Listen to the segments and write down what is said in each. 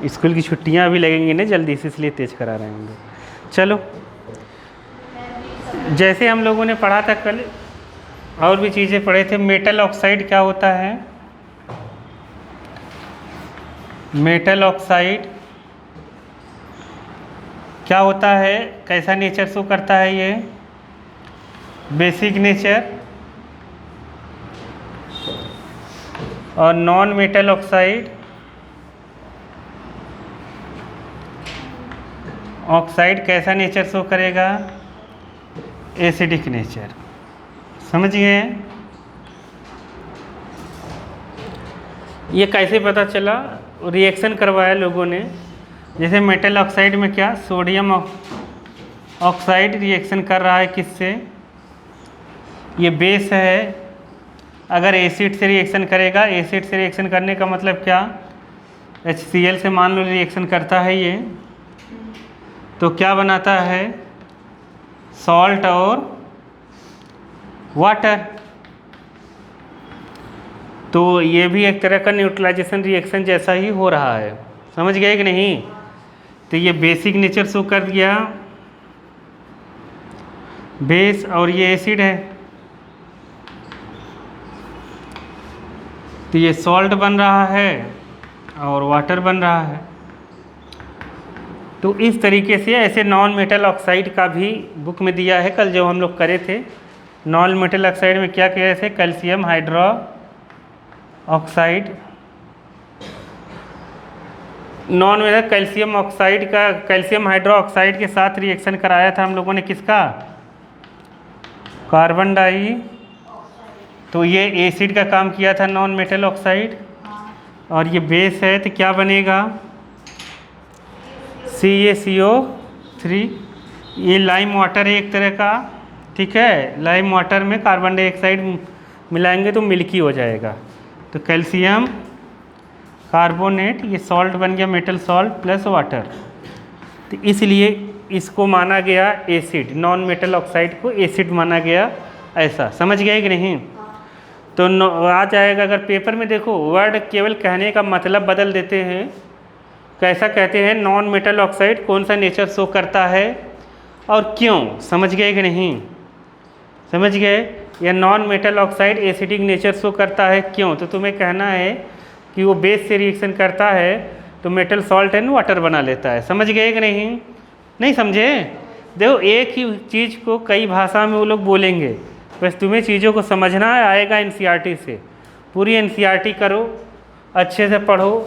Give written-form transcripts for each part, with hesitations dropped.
School की छुट्टियां भी लगेंगी ना जल्दी से, इसलिए तेज करा रहे होंगे। चलो, जैसे हम लोगों ने पढ़ा था कल, और भी चीज़ें पढ़े थे। मेटल ऑक्साइड क्या होता है? मेटल ऑक्साइड क्या होता है, कैसा नेचर शो करता है ये? Basic nature. और नॉन मेटल ऑक्साइड, ऑक्साइड कैसा नेचर शो करेगा? Acidic nature. समझ गए? ये कैसे पता चला? रिएक्शन करवाया लोगों ने। जैसे मेटल ऑक्साइड में क्या, सोडियम ऑक्साइड रिएक्शन कर रहा है किससे? ये बेस है। अगर एसिड से रिएक्शन करेगा, एसिड से रिएक्शन करने का मतलब क्या? HCl से मान लो रिएक्शन करता है ये, तो क्या बनाता है? सॉल्ट और वाटर। तो ये भी एक तरह का न्यूट्रलाइजेशन रिएक्शन जैसा ही हो रहा है। समझ गए कि नहीं? तो ये बेसिक नेचर शो कर दिया, बेस, और ये एसिड है, तो ये सॉल्ट बन रहा है और वाटर बन रहा है। तो इस तरीके से ऐसे नॉन मेटल ऑक्साइड का भी बुक में दिया है, कल जो हम लोग करे थे। नॉन मेटल ऑक्साइड में क्या किया? जैसे calcium hydro oxide, non metal calcium oxide का कैल्शियम हाइड्रो ऑक्साइड के साथ रिएक्शन कराया था हम लोगों ने, किसका? Carbon di. तो ये एसिड का काम किया था नॉन मेटल ऑक्साइड, और ये बेस है, तो क्या बनेगा? CaCO3। ये लाइम वाटर है एक तरह का, ठीक है। लाइम वाटर में कार्बन डाइऑक्साइड मिलाएंगे तो मिल्की हो जाएगा। तो कैल्शियम कार्बोनेट, ये सॉल्ट बन गया, मेटल सॉल्ट प्लस वाटर। तो इसलिए इसको माना गया एसिड, नॉन मेटल ऑक्साइड को एसिड माना गया। ऐसा समझ गए कि नहीं? तो आ जाएगा। अगर पेपर में देखो, वर्ड केवल कहने का मतलब बदल देते हैं। कैसा कहते हैं? नॉन मेटल ऑक्साइड कौन सा नेचर शो करता है और क्यों? समझ गए कि नहीं? समझ गए? या non metal oxide acidic nature show करता है, क्यों? तो तुम्हें कहना है कि वो बेस से रिएक्शन करता है तो मेटल सॉल्ट एंड वाटर बना लेता है। समझ गए कि नहीं? नहीं समझे? देखो, एक ही चीज़ को कई भाषा में वो लोग बोलेंगे, बस तुम्हें चीज़ों को समझना आएगा NCERT से। पूरी NCERT करो, अच्छे से पढ़ो,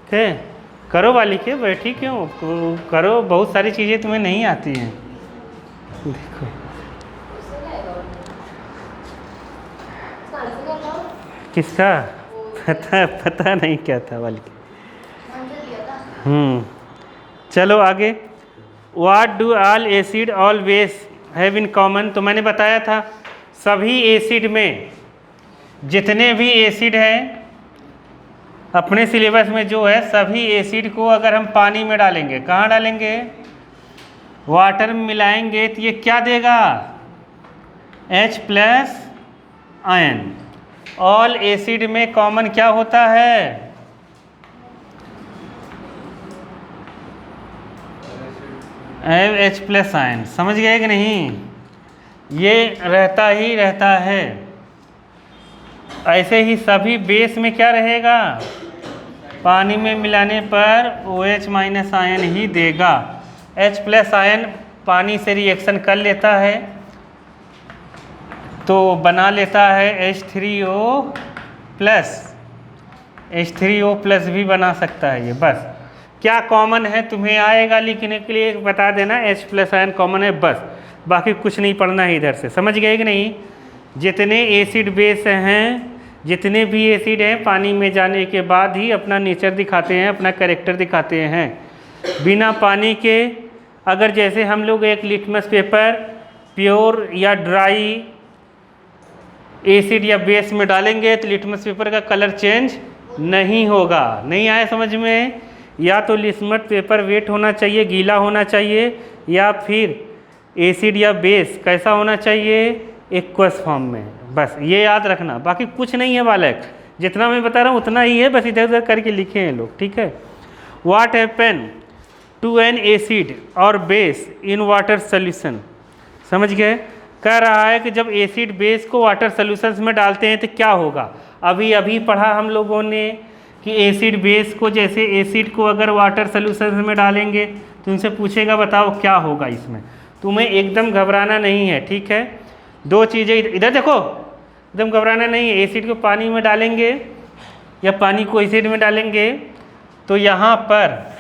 ठीक है? करो वाली के, बैठी क्यों करो, बहुत सारी चीज़ें तुम्हें नहीं आती हैं। देखो किसका पता नहीं क्या था वाली के। चलो आगे। What do all acid all base have in common? तो मैंने बताया था सभी एसिड में, जितने भी एसिड हैं अपने सिलेबस में जो है, सभी एसिड को अगर हम पानी में डालेंगे, कहाँ डालेंगे? वाटर में मिलाएंगे, तो ये क्या देगा? H+ ion. ऑल एसिड में कॉमन क्या होता है? H+ ion. समझ गए कि नहीं? ये रहता ही रहता है। ऐसे ही सभी बेस में क्या रहेगा? पानी में मिलाने पर OH- आयन ही देगा। H+ आयन पानी से रिएक्शन कर लेता है तो बना लेता है H3O+। H3O+ भी बना सकता है ये। बस क्या कॉमन है तुम्हें आएगा लिखने के लिए, बता देना H+ आयन कॉमन है, बस। बाकी कुछ नहीं पढ़ना है इधर से। समझ गए कि नहीं? जितने एसिड बेस हैं, जितने भी एसिड हैं, पानी में जाने के बाद ही अपना नेचर दिखाते हैं, अपना कैरेक्टर दिखाते हैं। बिना पानी के, अगर जैसे हम लोग एक लिटमस पेपर प्योर या ड्राई एसिड या बेस में डालेंगे तो लिटमस पेपर का कलर चेंज नहीं होगा। नहीं आया समझ में? या तो लिटमस पेपर वेट होना चाहिए, गीला होना चाहिए, या फिर एसिड या बेस कैसा होना चाहिए? एक्वस फॉर्म में। बस ये याद रखना, बाकी कुछ नहीं है बालक। जितना मैं बता रहा हूँ उतना ही है, बस इधर उधर करके लिखे हैं लोग, ठीक है? What happen to an acid और बेस इन वाटर सोल्यूशन। समझ गए? कह रहा है कि जब एसिड बेस को वाटर सोल्यूशंस में डालते हैं तो क्या होगा। अभी अभी पढ़ा हम लोगों ने कि एसिड बेस को, जैसे एसिड को अगर वाटर सोल्यूशंस में डालेंगे तो उनसे पूछेगा बताओ क्या होगा इसमें। तुम्हें एकदम घबराना नहीं है, ठीक है। दो चीज़ें इधर देखो, एकदम घबराना नहीं है। एसिड को पानी में डालेंगे या पानी को एसिड में डालेंगे तो यहाँ पर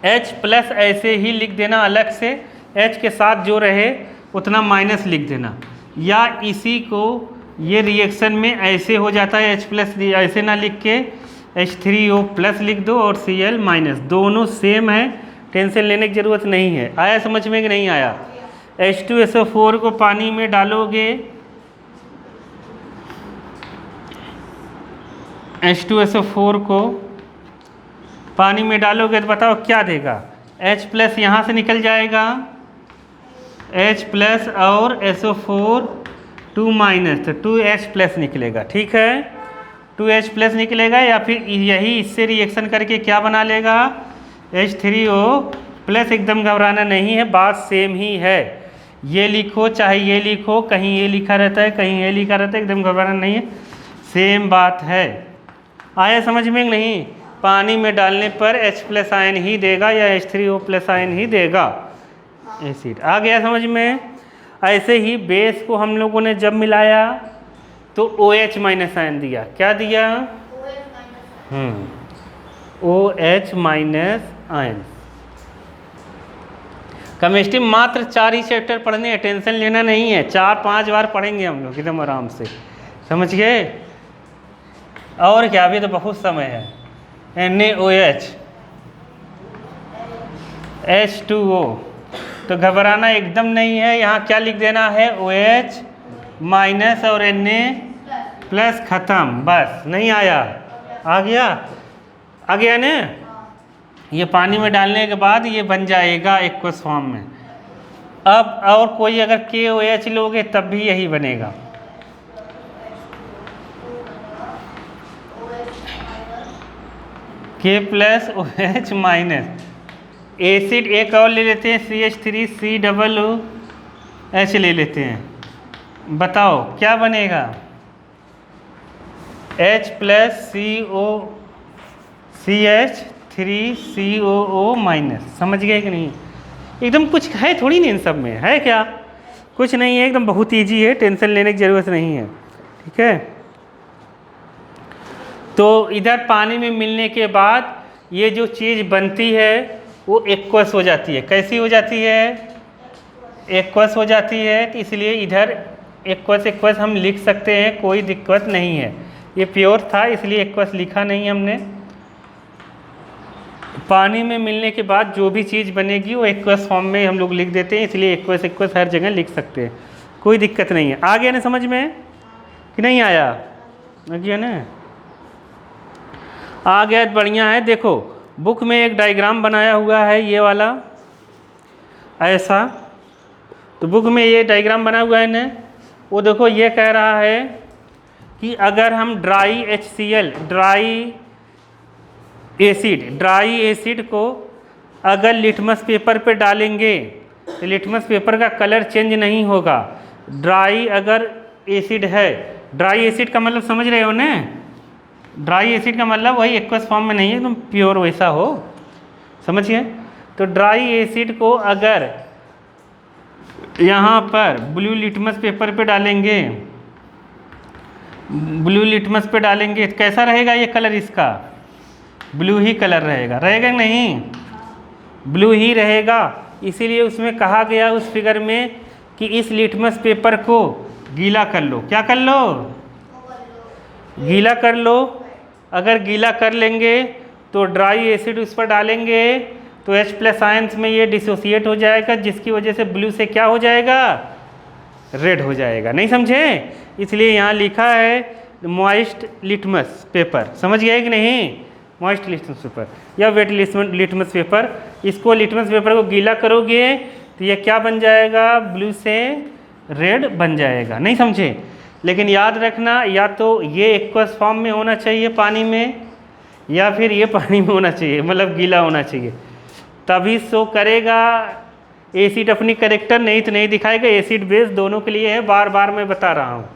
H+ ऐसे ही लिख देना अलग से, H के साथ जो रहे उतना माइनस लिख देना, या इसी को ये रिएक्शन में ऐसे हो जाता है H+ ऐसे ना लिख के H3O+ लिख दो और Cl-, दोनों सेम है, टेंशन लेने की ज़रूरत नहीं है। आया समझ में कि नहीं आया? H2SO4 को पानी में डालोगे, H2SO4 को पानी में डालोगे तो बताओ क्या देगा। H+ यहाँ से निकल जाएगा, H+ और SO4 2- तो 2H+ निकलेगा, ठीक है। 2H+ निकलेगा, या फिर यही इससे रिएक्शन करके क्या बना लेगा H3O+। एकदम घबराना नहीं है, बात सेम ही है। ये लिखो चाहे ये लिखो, कहीं ये लिखा रहता है कहीं ये लिखा रहता है, एकदम घबराना नहीं है, सेम बात है। आया समझ में नहीं? पानी में डालने पर H+ आयन ही देगा या H3O+ आयन ही देगा एसिड। आ गया समझ में? ऐसे ही बेस को हम लोगों ने जब मिलाया तो OH- आयन दिया। क्या दिया? OH- ion. केमिस्ट्री मात्र 4 ही चैप्टर पढ़ने हैं, टेंशन लेना नहीं है, 4-5 बार पढ़ेंगे हम लोग एकदम आराम से, समझ गए? और क्या, अभी तो बहुत समय है। NaOH H2O, तो घबराना एकदम नहीं है। यहाँ क्या लिख देना है OH- और Na+ ख़त्म, बस। नहीं आया? आ गया? आ गया ना? ये पानी में डालने के बाद ये बन जाएगा एक्वस फॉर्म में। अब और कोई अगर KOH लोगे तब भी यही बनेगा। K+OH-। एसिड एक और ले लेते हैं, CH3COOH ले लेते हैं, बताओ क्या बनेगा H+CH3COO-। समझ गए कि नहीं? एकदम कुछ है थोड़ी नहीं, इन सब में है क्या, कुछ नहीं है, एकदम बहुत इजी है, टेंशन लेने की ज़रूरत नहीं है, ठीक है। तो इधर पानी में मिलने के बाद ये जो चीज़ बनती है वो एक्वस हो जाती है। कैसी हो जाती है? एक्वस हो जाती है। तो इसलिए इधर एक्वस हम लिख सकते हैं, कोई दिक्कत नहीं है। ये प्योर था इसलिए एक्वस लिखा नहीं हमने। पानी में मिलने के बाद जो भी चीज़ बनेगी वो एक्वस फॉर्म में हम लोग लिख देते हैं, इसलिए एक्वस हर जगह लिख सकते हैं, कोई दिक्कत नहीं है। आ गया ना समझ में कि नहीं आया? आ गया ना? आ गया, बढ़िया है। देखो बुक में एक डायग्राम बनाया हुआ है ये वाला, ऐसा। तो बुक में ये डायग्राम बना हुआ है ना, वो देखो ये कह रहा है कि अगर हम ड्राई HCl, ड्राई एसिड को अगर लिटमस पेपर पे डालेंगे तो लिटमस पेपर का कलर चेंज नहीं होगा। ड्राई अगर एसिड है, ड्राई एसिड का मतलब समझ रहे हो ना? ड्राई एसिड का मतलब वही एक्वस फॉर्म में नहीं है, एकदम प्योर वैसा हो, समझिए। तो ड्राई एसिड को अगर यहाँ पर ब्लू लिटमस पेपर पे डालेंगे, ब्लू लिटमस पे डालेंगे तो कैसा रहेगा ये कलर? इसका ब्लू ही कलर रहेगा, रहेगा नहीं? ब्लू ही रहेगा। इसीलिए उसमें कहा गया उस फिगर में कि इस लिटमस पेपर को गीला कर लो। क्या कर लो? गीला कर लो। अगर गीला कर लेंगे तो ड्राई एसिड उस पर डालेंगे तो H+ आयंस में ये डिसोसिएट हो जाएगा, जिसकी वजह से ब्लू से क्या हो जाएगा? रेड हो जाएगा। नहीं समझे? इसलिए यहाँ लिखा है मॉइस्ट लिटमस पेपर। समझ गए कि नहीं? मॉइस्ट लिटमस पेपर या वेट लिटमस पेपर। इसको लिटमस पेपर को गीला करोगे तो ये क्या बन जाएगा? ब्लू से रेड बन जाएगा। नहीं समझे? लेकिन याद रखना, या तो ये एक्वस फॉर्म में होना चाहिए पानी में, या फिर ये पानी में होना चाहिए, मतलब गीला होना चाहिए, तभी शो करेगा एसिड अपनी कैरेक्टर, नहीं तो नहीं दिखाएगा। एसिड बेस दोनों के लिए है, बार बार मैं बता रहा हूँ।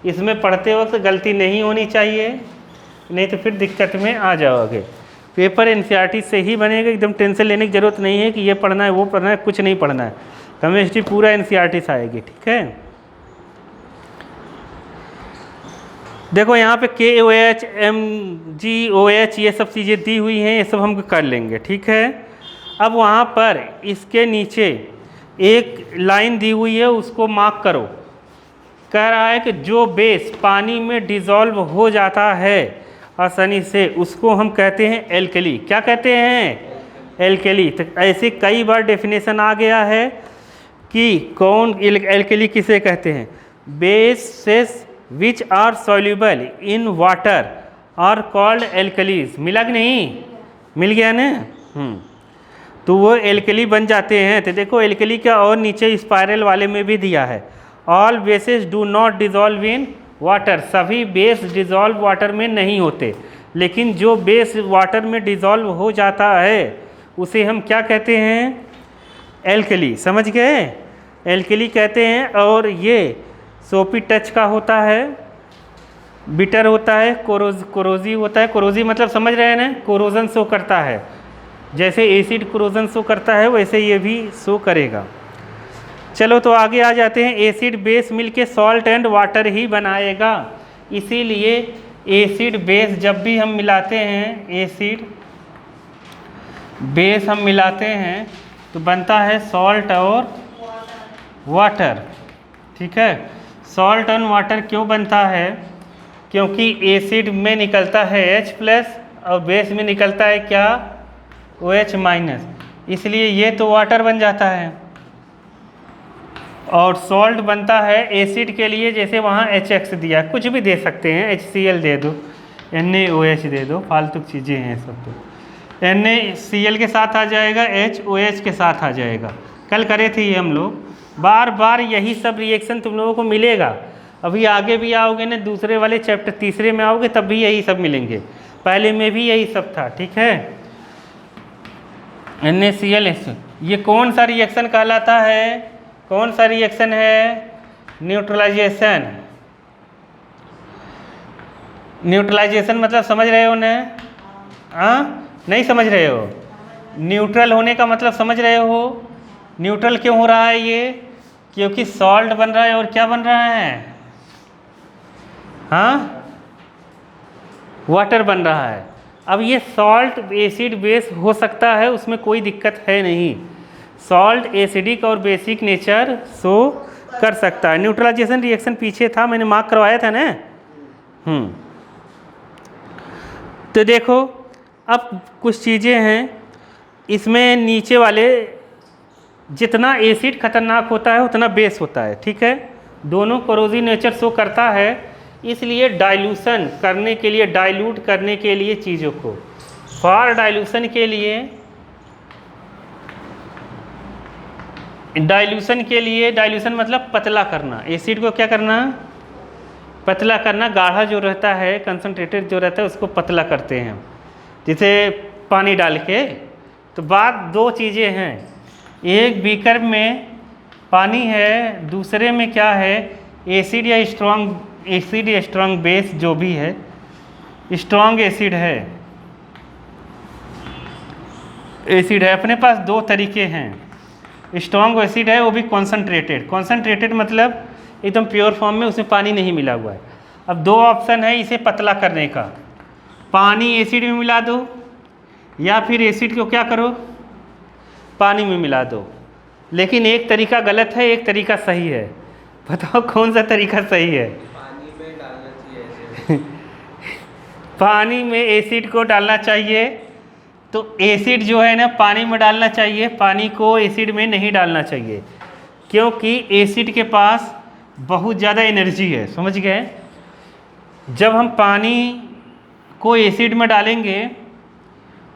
इसमें पढ़ते वक्त गलती नहीं होनी चाहिए, नहीं तो फिर दिक्कत में आ जाओगे। पेपर एनसीईआरटी से ही बनेगा, एकदम टेंशन लेने की ज़रूरत नहीं है कि ये पढ़ना है वो पढ़ना है, कुछ नहीं पढ़ना है। केमिस्ट्री पूरा एनसीईआरटी से आएगी, ठीक है। देखो यहाँ पे KOH MgOH ये सब चीज़ें दी हुई हैं, ये सब हम कर लेंगे, ठीक है। अब वहाँ पर इसके नीचे एक लाइन दी हुई है, उसको मार्क करो। कह रहा है कि जो बेस पानी में डिज़ोल्व हो जाता है आसानी से, उसको हम कहते हैं एल्कली। क्या कहते हैं? एल्कली। तो ऐसे कई बार डेफिनेशन आ गया है कि कौन एल्कली किसे कहते हैं। Bases which are soluble in water are called alkalis. मिला कि नहीं? मिल गया ना? तो वो एल्कली बन जाते हैं। तो देखो एल्कली का और नीचे स्पाइरल वाले में भी दिया है, all bases do not dissolve in water. सभी बेस डिज़ोल्व वाटर में नहीं होते, लेकिन जो बेस वाटर में डिज़ोल्व हो जाता है उसे हम क्या कहते हैं? एल्कली। समझ गए? एल्कली कहते हैं। और ये सोपी टच का होता है, बिटर होता है, कोरोजिव होता है। कोरोजिव मतलब समझ रहे हैं ना, कोरोजन शो करता है। जैसे एसिड कोरोजन शो करता है वैसे ये भी शो करेगा। चलो तो आगे आ जाते हैं। एसिड बेस मिलके सॉल्ट एंड वाटर ही बनाएगा, इसीलिए एसिड बेस जब भी हम मिलाते हैं, एसिड बेस हम मिलाते हैं तो बनता है सॉल्ट और वाटर, ठीक है। सॉल्ट एंड वाटर क्यों बनता है? क्योंकि एसिड में निकलता है H+ और बेस में निकलता है क्या? OH-, इसलिए ये तो वाटर बन जाता है। और सॉल्ट बनता है एसिड के लिए, जैसे वहाँ HX दिया, कुछ भी दे सकते हैं, HCl दे दो, NaOH दे दो, फालतू चीज़ें हैं सब। तो NaCl के साथ आ जाएगा, HOH के साथ आ जाएगा। कल करे थे ये हम लोग। बार बार यही सब रिएक्शन तुम लोगों को मिलेगा। अभी आगे भी आओगे ना, दूसरे वाले चैप्टर तीसरे में आओगे तब भी यही सब मिलेंगे, पहले में भी यही सब था, ठीक है। NaCl ये कौन सा रिएक्शन कहलाता है? कौन सा रिएक्शन है? न्यूट्रलाइजेशन। न्यूट्रलाइजेशन मतलब समझ रहे हो ना? नहीं समझ रहे हो? न्यूट्रल होने का मतलब समझ रहे हो? न्यूट्रल क्यों हो रहा है ये? क्योंकि सॉल्ट बन रहा है और क्या बन रहा है? वाटर बन रहा है। अब ये सॉल्ट एसिड बेस हो सकता है, उसमें कोई दिक्कत है नहीं। सॉल्ट एसिडिक और बेसिक नेचर शो कर सकता है। न्यूट्रलाइजेशन रिएक्शन पीछे था, मैंने मार्क करवाया था ना। तो देखो अब कुछ चीज़ें हैं इसमें, नीचे वाले जितना एसिड खतरनाक होता है उतना बेस होता है, ठीक है। दोनों कोरोजिव नेचर शो करता है, इसलिए डाइल्यूशन करने के लिए, डाइल्यूट करने के लिए चीज़ों को, फॉर डाइल्यूशन के लिए, डाइल्यूशन मतलब पतला करना। एसिड को क्या करना? पतला करना। गाढ़ा जो रहता है, कंसनट्रेटेड जो रहता है, उसको पतला करते हैं जैसे पानी डाल के। तो बात दो चीज़ें हैं, एक बीकर में पानी है, दूसरे में क्या है? एसिड या स्ट्रॉन्ग बेस जो भी है, स्ट्रॉन्ग एसिड है। अपने पास दो तरीके हैं। स्ट्रॉन्ग एसिड है, वो भी कॉन्सनट्रेटेड मतलब एकदम प्योर फॉर्म में, उसमें पानी नहीं मिला हुआ है। अब दो ऑप्शन है इसे पतला करने का, पानी एसिड में मिला दो या फिर एसिड को क्या करो? पानी में मिला दो। लेकिन एक तरीका गलत है, एक तरीका सही है। बताओ कौन सा तरीका सही है? पानी में डालना चाहिए। पानी में एसिड को डालना चाहिए। तो एसिड जो है ना पानी में डालना चाहिए, पानी को एसिड में नहीं डालना चाहिए, क्योंकि एसिड के पास बहुत ज़्यादा एनर्जी है। समझ गए? जब हम पानी को एसिड में डालेंगे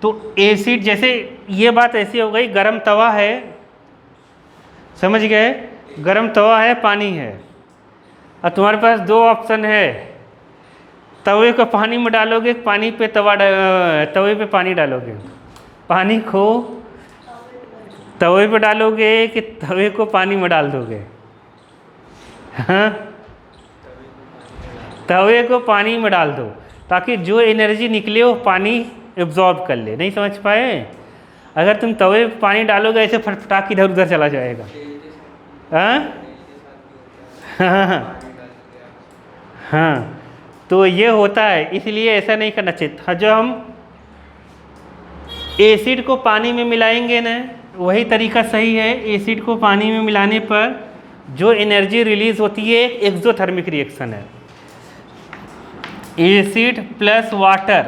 तो एसिड, जैसे ये बात ऐसी हो गई, गरम तवा है, समझ गए? गरम तवा है, पानी है, और तुम्हारे पास दो ऑप्शन है, तवे को पानी में डालोगे, पानी पे तवे पे पानी डालोगे, पानी को तवे पे डालोगे कि तवे को पानी में डाल दोगे? हाँ, तवे को पानी में डाल दो ताकि जो एनर्जी निकले वो पानी एब्जॉर्ब कर ले। नहीं समझ पाए? अगर तुम तवे पे पानी डालोगे ऐसे फटफटा के इधर उधर चला जाएगा। हाँ हाँ हाँ, तो ये होता है, इसलिए ऐसा नहीं करना चाहिए। जो हम एसिड को पानी में मिलाएंगे ना, वही तरीका सही है। एसिड को पानी में मिलाने पर जो एनर्जी रिलीज होती है एक्सोथर्मिक रिएक्शन है। एसिड प्लस वाटर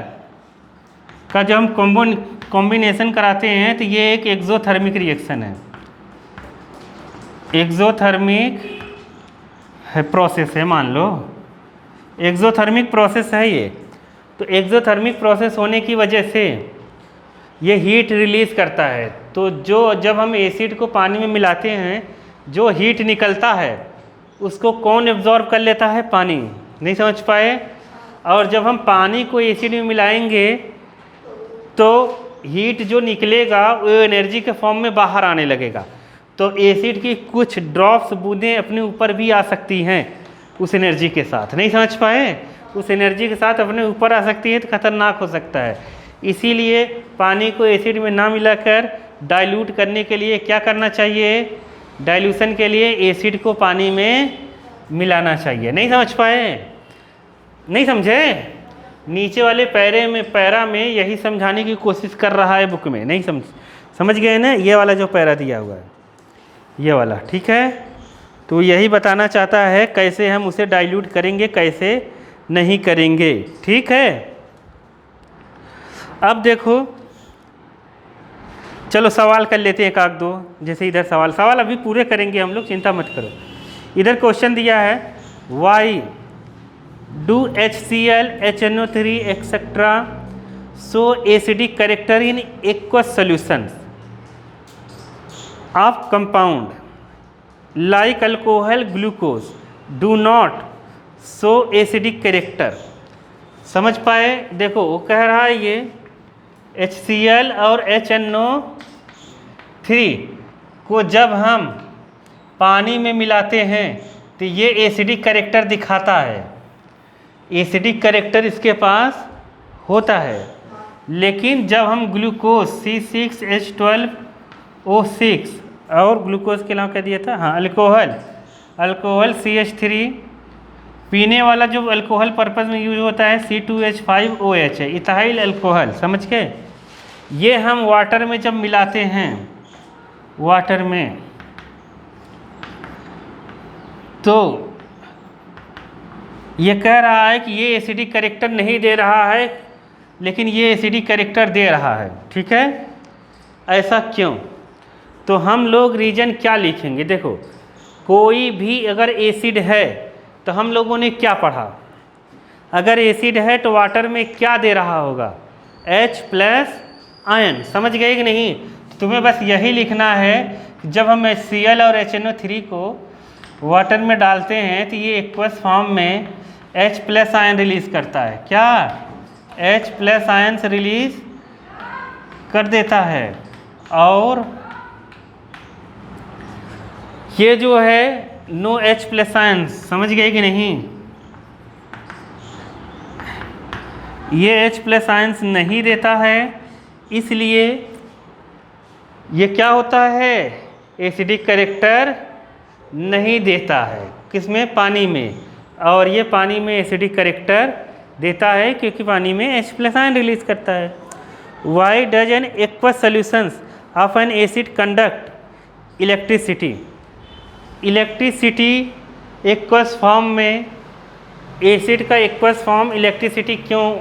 का जब हम कॉम्बिनेशन कराते हैं तो ये एक एक्सोथर्मिक रिएक्शन है, एक्सोथर्मिक है प्रोसेस है, मान लो एक्सोथर्मिक प्रोसेस है ये। तो एक्सोथर्मिक प्रोसेस होने की वजह से ये हीट रिलीज़ करता है। तो जब हम एसिड को पानी में मिलाते हैं, जो हीट निकलता है उसको कौन एब्जॉर्ब कर लेता है? पानी। नहीं समझ पाए? और जब हम पानी को एसिड में मिलाएंगे तो हीट जो निकलेगा वो एनर्जी के फॉर्म में बाहर आने लगेगा। तो एसिड की कुछ ड्रॉप्स बूंदें अपने ऊपर भी आ सकती हैं उस एनर्जी के साथ। नहीं समझ पाए? उस एनर्जी के साथ अपने ऊपर आ सकती है तो खतरनाक हो सकता है। इसीलिए पानी को एसिड में ना मिलाकर डाइल्यूट करने के लिए क्या करना चाहिए? डाइल्यूशन के लिए एसिड को पानी में मिलाना चाहिए। नहीं समझ पाए? नहीं समझे? नीचे वाले पैरा में यही समझाने की कोशिश कर रहा है बुक में। नहीं समझ गए ना? ये वाला जो पैरा दिया हुआ है, ये वाला, ठीक है? तो यही बताना चाहता है कैसे हम उसे डाइल्यूट करेंगे, कैसे नहीं करेंगे। ठीक है? अब देखो, चलो सवाल कर लेते हैं एक आध दो। जैसे इधर सवाल अभी पूरे करेंगे हम लोग, चिंता मत करो। इधर क्वेश्चन दिया है, why do HCl, HNO3 etcetera show acidic character in aqueous solutions of compound like alcohol glucose do not show acidic character। समझ पाए? देखो वो कह रहा है ये HCl और HNO3 को जब हम पानी में मिलाते हैं तो ये एसिडिक कैरेक्टर दिखाता है, एसिडिक कैरेक्टर इसके पास होता है। लेकिन जब हम ग्लूकोज C6H12O6 और ग्लूकोज के अलावा क्या दिया था? हाँ, अल्कोहल CH3, पीने वाला जो अल्कोहल पर्पस में यूज होता है C2H5OH है, इथाइल अल्कोहल। समझ के? ये हम वाटर में जब मिलाते हैं, वाटर में, तो ये कह रहा है कि ये एसिडिक कैरेक्टर नहीं दे रहा है, लेकिन ये एसिडिक कैरेक्टर दे रहा है। ठीक है? ऐसा क्यों? तो हम लोग रीजन क्या लिखेंगे? देखो, कोई भी अगर एसिड है तो हम लोगों ने क्या पढ़ा? अगर एसिड है तो वाटर में क्या दे रहा होगा? H+ ion. समझ गए कि नहीं? तुम्हें बस यही लिखना है कि जब हम HCl और HNO3 को वाटर में डालते हैं तो ये एक्वस फॉर्म में H+ आयन रिलीज करता है। क्या? H+ आयन से रिलीज कर देता है। और ये जो है नो H+ आयंस, समझ गए कि नहीं? ये H+ आयंस नहीं देता है, इसलिए ये क्या होता है? एसिडिक कैरेक्टर नहीं देता है। किसमें? पानी में। और ये पानी में एसिडिक कैरेक्टर देता है क्योंकि पानी में H+ आयन रिलीज करता है। Why does an aqueous solutions of N acid conduct electricity? Electricity aqueous form में, एसिड का एक्वस फॉर्म इलेक्ट्रिसिटी क्यों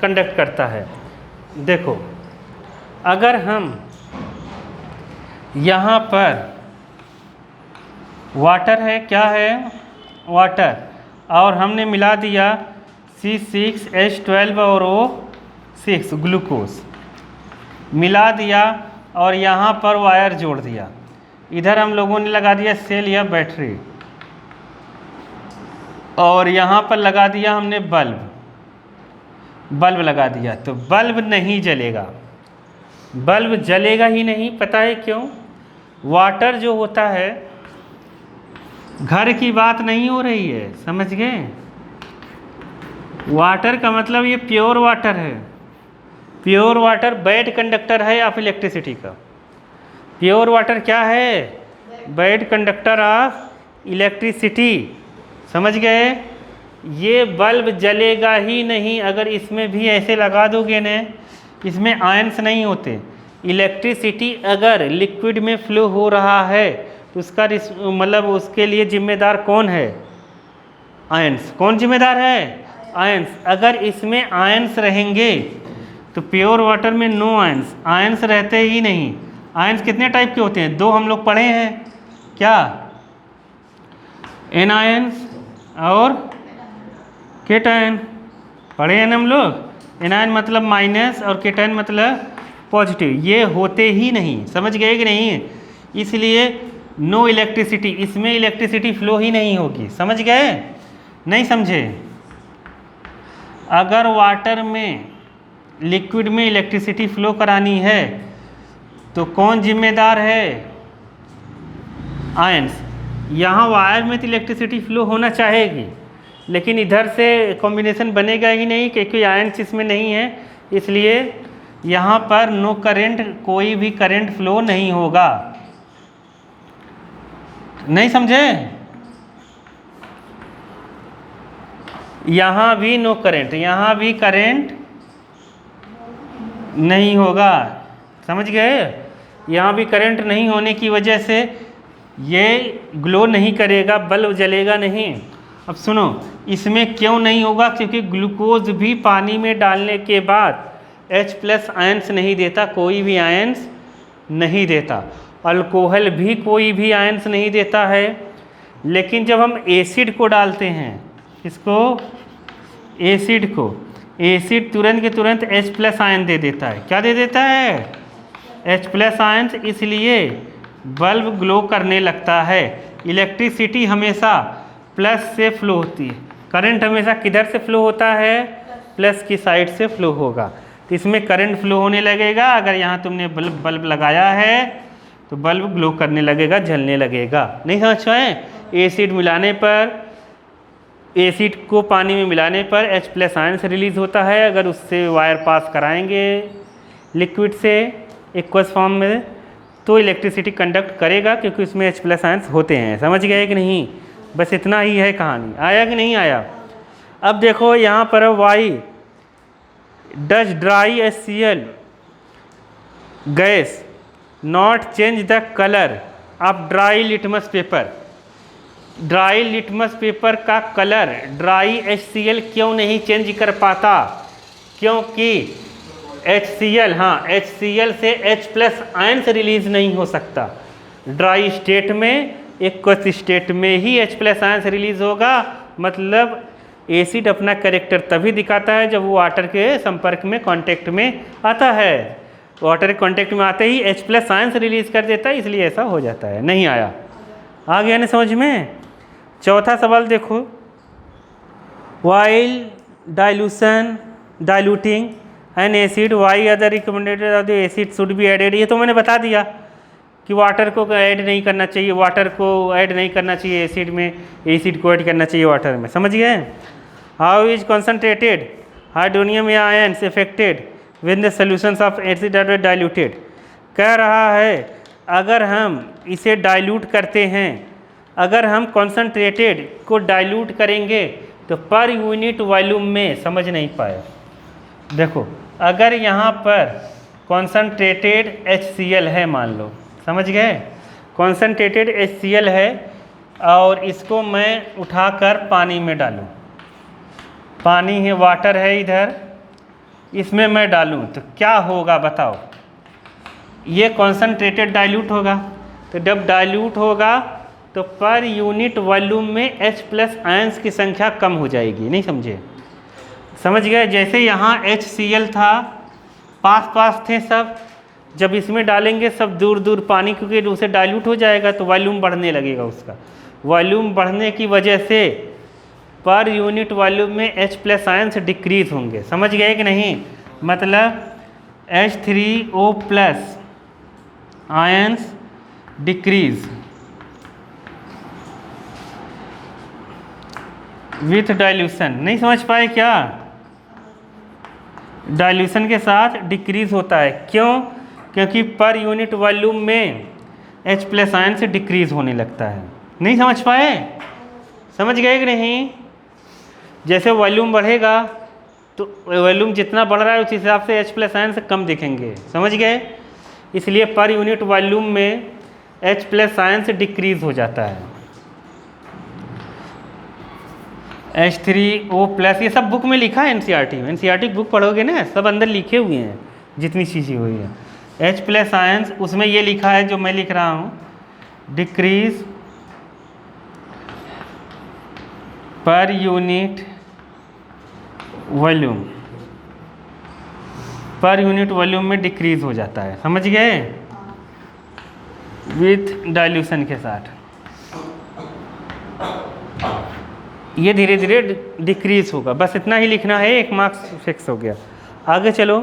कंडक्ट करता है? देखो, अगर हम यहाँ पर वाटर है, क्या है? वाटर, और हमने मिला दिया C6H12 और O6 ग्लूकोज मिला दिया, और यहाँ पर वायर जोड़ दिया। इधर हम लोगों ने लगा दिया सेल या बैटरी, और यहाँ पर लगा दिया हमने बल्ब। बल्ब लगा दिया तो बल्ब नहीं जलेगा, बल्ब जलेगा ही नहीं। पता है क्यों? वाटर जो होता है, घर की बात नहीं हो रही है, समझ गए? वाटर का मतलब ये प्योर वाटर है। प्योर वाटर बैड कंडक्टर है ऑफ इलेक्ट्रिसिटी का। प्योर वाटर क्या है? बैड कंडक्टर ऑफ इलेक्ट्रिसिटी, समझ गए? ये बल्ब जलेगा ही नहीं अगर इसमें भी ऐसे लगा दोगे न, इसमें आयंस नहीं होते। इलेक्ट्रिसिटी अगर लिक्विड में फ्लो हो रहा है तो उसका मतलब उसके लिए जिम्मेदार कौन है? आयंस। कौन जिम्मेदार है? आयंस। अगर इसमें आयंस रहेंगे तो प्योर वाटर में नो आयंस, आयंस रहते ही नहीं। आयंस कितने टाइप के होते हैं? दो हम लोग पढ़े हैं, क्या? एनायंस और केटायन पढ़े हैं ना हम लोग। एनायन मतलब माइनस और केटायन मतलब पॉजिटिव। ये होते ही नहीं, समझ गए कि नहीं? इसलिए नो इलेक्ट्रिसिटी, इसमें इलेक्ट्रिसिटी फ्लो ही नहीं होगी। समझ गए? नहीं समझे? अगर वाटर में, लिक्विड में इलेक्ट्रिसिटी फ्लो करानी है तो कौन जिम्मेदार है? आयंस। यहाँ वायर में तो इलेक्ट्रिसिटी फ्लो होना चाहेगी, लेकिन इधर से कॉम्बिनेशन बनेगा ही नहीं क्योंकि आयंस इसमें नहीं है, इसलिए यहाँ पर नो करंट, कोई भी करंट फ्लो नहीं होगा। नहीं समझे? यहाँ भी नो करंट, यहाँ भी करंट नहीं होगा। समझ गए? यहाँ भी करंट नहीं होने की वजह से ये ग्लो नहीं करेगा, बल्ब जलेगा नहीं। अब सुनो, इसमें क्यों नहीं होगा? क्योंकि ग्लूकोज भी पानी में डालने के बाद H+ आयंस नहीं देता, कोई भी आयंस नहीं देता। अल्कोहल भी कोई भी आयंस नहीं देता है। लेकिन जब हम एसिड को डालते हैं, इसको एसिड को, एसिड तुरंत के तुरंत H+ आयन दे देता है। क्या दे देता है? H+ ions. इसलिए बल्ब ग्लो करने लगता है। इलेक्ट्रिसिटी हमेशा प्लस से फ्लो होती है, करंट हमेशा किधर से फ्लो होता है? प्लस की साइड से फ्लो होगा। तो इसमें करंट फ्लो होने लगेगा। अगर यहाँ तुमने बल्ब लगाया है तो बल्ब ग्लो करने लगेगा, जलने लगेगा। नहीं समझ पाए? एसिड मिलाने पर, एसिड को पानी में मिलाने पर H+ आयंस रिलीज होता है। अगर उससे वायर पास कराएंगे लिक्विड से एक्वस फॉर्म में तो इलेक्ट्रिसिटी कंडक्ट करेगा, क्योंकि उसमें H+ आयंस होते हैं। समझ गए कि नहीं? बस इतना ही है कहानी। आया कि नहीं आया? अब देखो यहाँ पर why does dry HCl gas not change the colour of dry litmus paper. Dry litmus paper का कलर ड्राई HCl क्यों नहीं चेंज कर पाता? क्योंकि HCl, हाँ, HCl से H+ आयंस रिलीज नहीं हो सकता। ड्राई स्टेट में, एक्वस स्टेट में ही H+ आयंस रिलीज होगा। मतलब एसिड अपना कैरेक्टर तभी दिखाता है जब वो वाटर के संपर्क में, कांटेक्ट में आता है। वाटर के कांटेक्ट में आते ही H+ आयंस रिलीज कर देता है, इसलिए ऐसा हो जाता है। नहीं आया? आ गया ना समझ में? चौथा सवाल देखो, while diluting an acid why other recommended of the acid should be added. ये तो मैंने बता दिया कि वाटर को ऐड नहीं करना चाहिए, वाटर को ऐड नहीं करना चाहिए एसिड में, एसिड को ऐड करना चाहिए वाटर में। समझ गए? हाउ इज कॉन्सनट्रेटेड हाइड्रोनियम या ions affected with the solutions of acid are diluted. कह रहा है अगर हम इसे डाइल्यूट करते हैं, अगर हम कॉन्सनट्रेटेड को डाइल्यूट करेंगे तो पर यूनिट वॉल्यूम में, समझ नहीं पाए, देखो अगर यहाँ पर कॉन्सनट्रेटेड HCl है, मान लो, समझ गए? कॉन्सनट्रेटेड HCl है और इसको मैं उठाकर पानी में डालूं, पानी है, वाटर है इधर, इसमें मैं डालूं तो क्या होगा बताओ? ये कॉन्सनट्रेटेड डाइल्यूट होगा। तो जब डाइल्यूट होगा तो पर यूनिट वॉल्यूम में H+ आयंस की संख्या कम हो जाएगी। नहीं समझे? समझ गए? जैसे यहाँ HCl था, पास पास थे सब, जब इसमें डालेंगे सब दूर दूर पानी, क्योंकि उसे डाइल्यूट हो जाएगा तो वॉल्यूम बढ़ने लगेगा उसका। वॉल्यूम बढ़ने की वजह से पर यूनिट वॉल्यूम में H प्लस आयंस डिक्रीज होंगे। समझ गए कि नहीं? मतलब H3O plus ions decrease with dilution. नहीं समझ पाए क्या? डाइल्यूशन के साथ डिक्रीज होता है। क्यों? क्योंकि पर यूनिट वॉल्यूम में H प्लस आयन से डिक्रीज होने लगता है। नहीं समझ पाए? समझ गए कि नहीं? जैसे वॉल्यूम बढ़ेगा तो वॉल्यूम जितना बढ़ रहा है उस हिसाब से H प्लस आयन से कम दिखेंगे। समझ गए? इसलिए पर यूनिट वॉल्यूम में H प्लस आयन से डिक्रीज हो जाता है। H3O प्लस, ये सब बुक में लिखा है एनसीईआरटी में। एनसीईआरटी बुक पढ़ोगे ना, सब अंदर लिखे हुए हैं जितनी चीज़ें हुई हैं। H प्लस आयंस, उसमें ये लिखा है जो मैं लिख रहा हूँ, decrease per unit volume, per unit volume में डिक्रीज हो जाता है। समझ गए? विथ डाइल्यूशन के साथ ये धीरे धीरे डिक्रीज होगा। बस इतना ही लिखना है, 1 मार्क्स फिक्स हो गया। आगे चलो।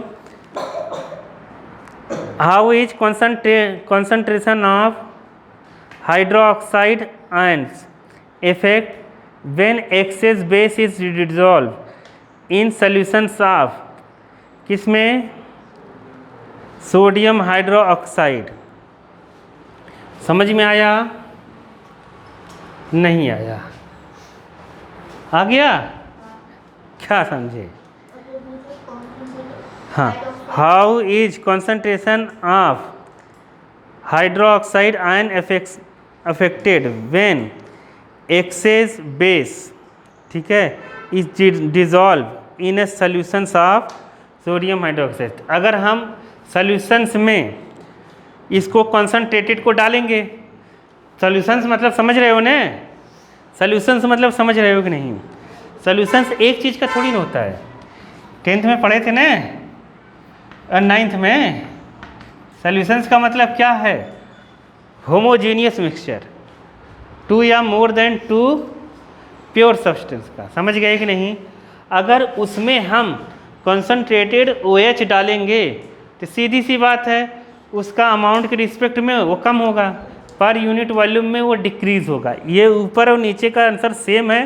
How is concentration of hydroxide ions effect when excess base is dissolve in solutions of, किसमें? Sodium hydroxide. समझ में आया? नहीं आया? आ गया? क्या समझे? हाँ। How is concentration of hydroxide ion affected when excess base, ठीक है, is dissolve in a solutions of sodium hydroxide. अगर हम सॉल्यूशंस में इसको कॉन्सनट्रेटेड को डालेंगे, सॉल्यूशंस मतलब समझ रहे हो ना? सॉल्यूशंस मतलब समझ रहे हो कि नहीं? सॉल्यूशंस एक चीज़ का थोड़ी ना होता है। 10th में पढ़े थे ना और 9th में। सॉल्यूशंस का मतलब क्या है? होमोजीनियस मिक्सचर, 2 या मोर देन 2 प्योर सब्सटेंस का। समझ गए कि नहीं? अगर उसमें हम कॉन्सनट्रेटेड OH डालेंगे तो सीधी सी बात है, उसका अमाउंट के रिस्पेक्ट में वो कम होगा, पर यूनिट वॉल्यूम में वो डिक्रीज होगा। ये ऊपर और नीचे का आंसर सेम है,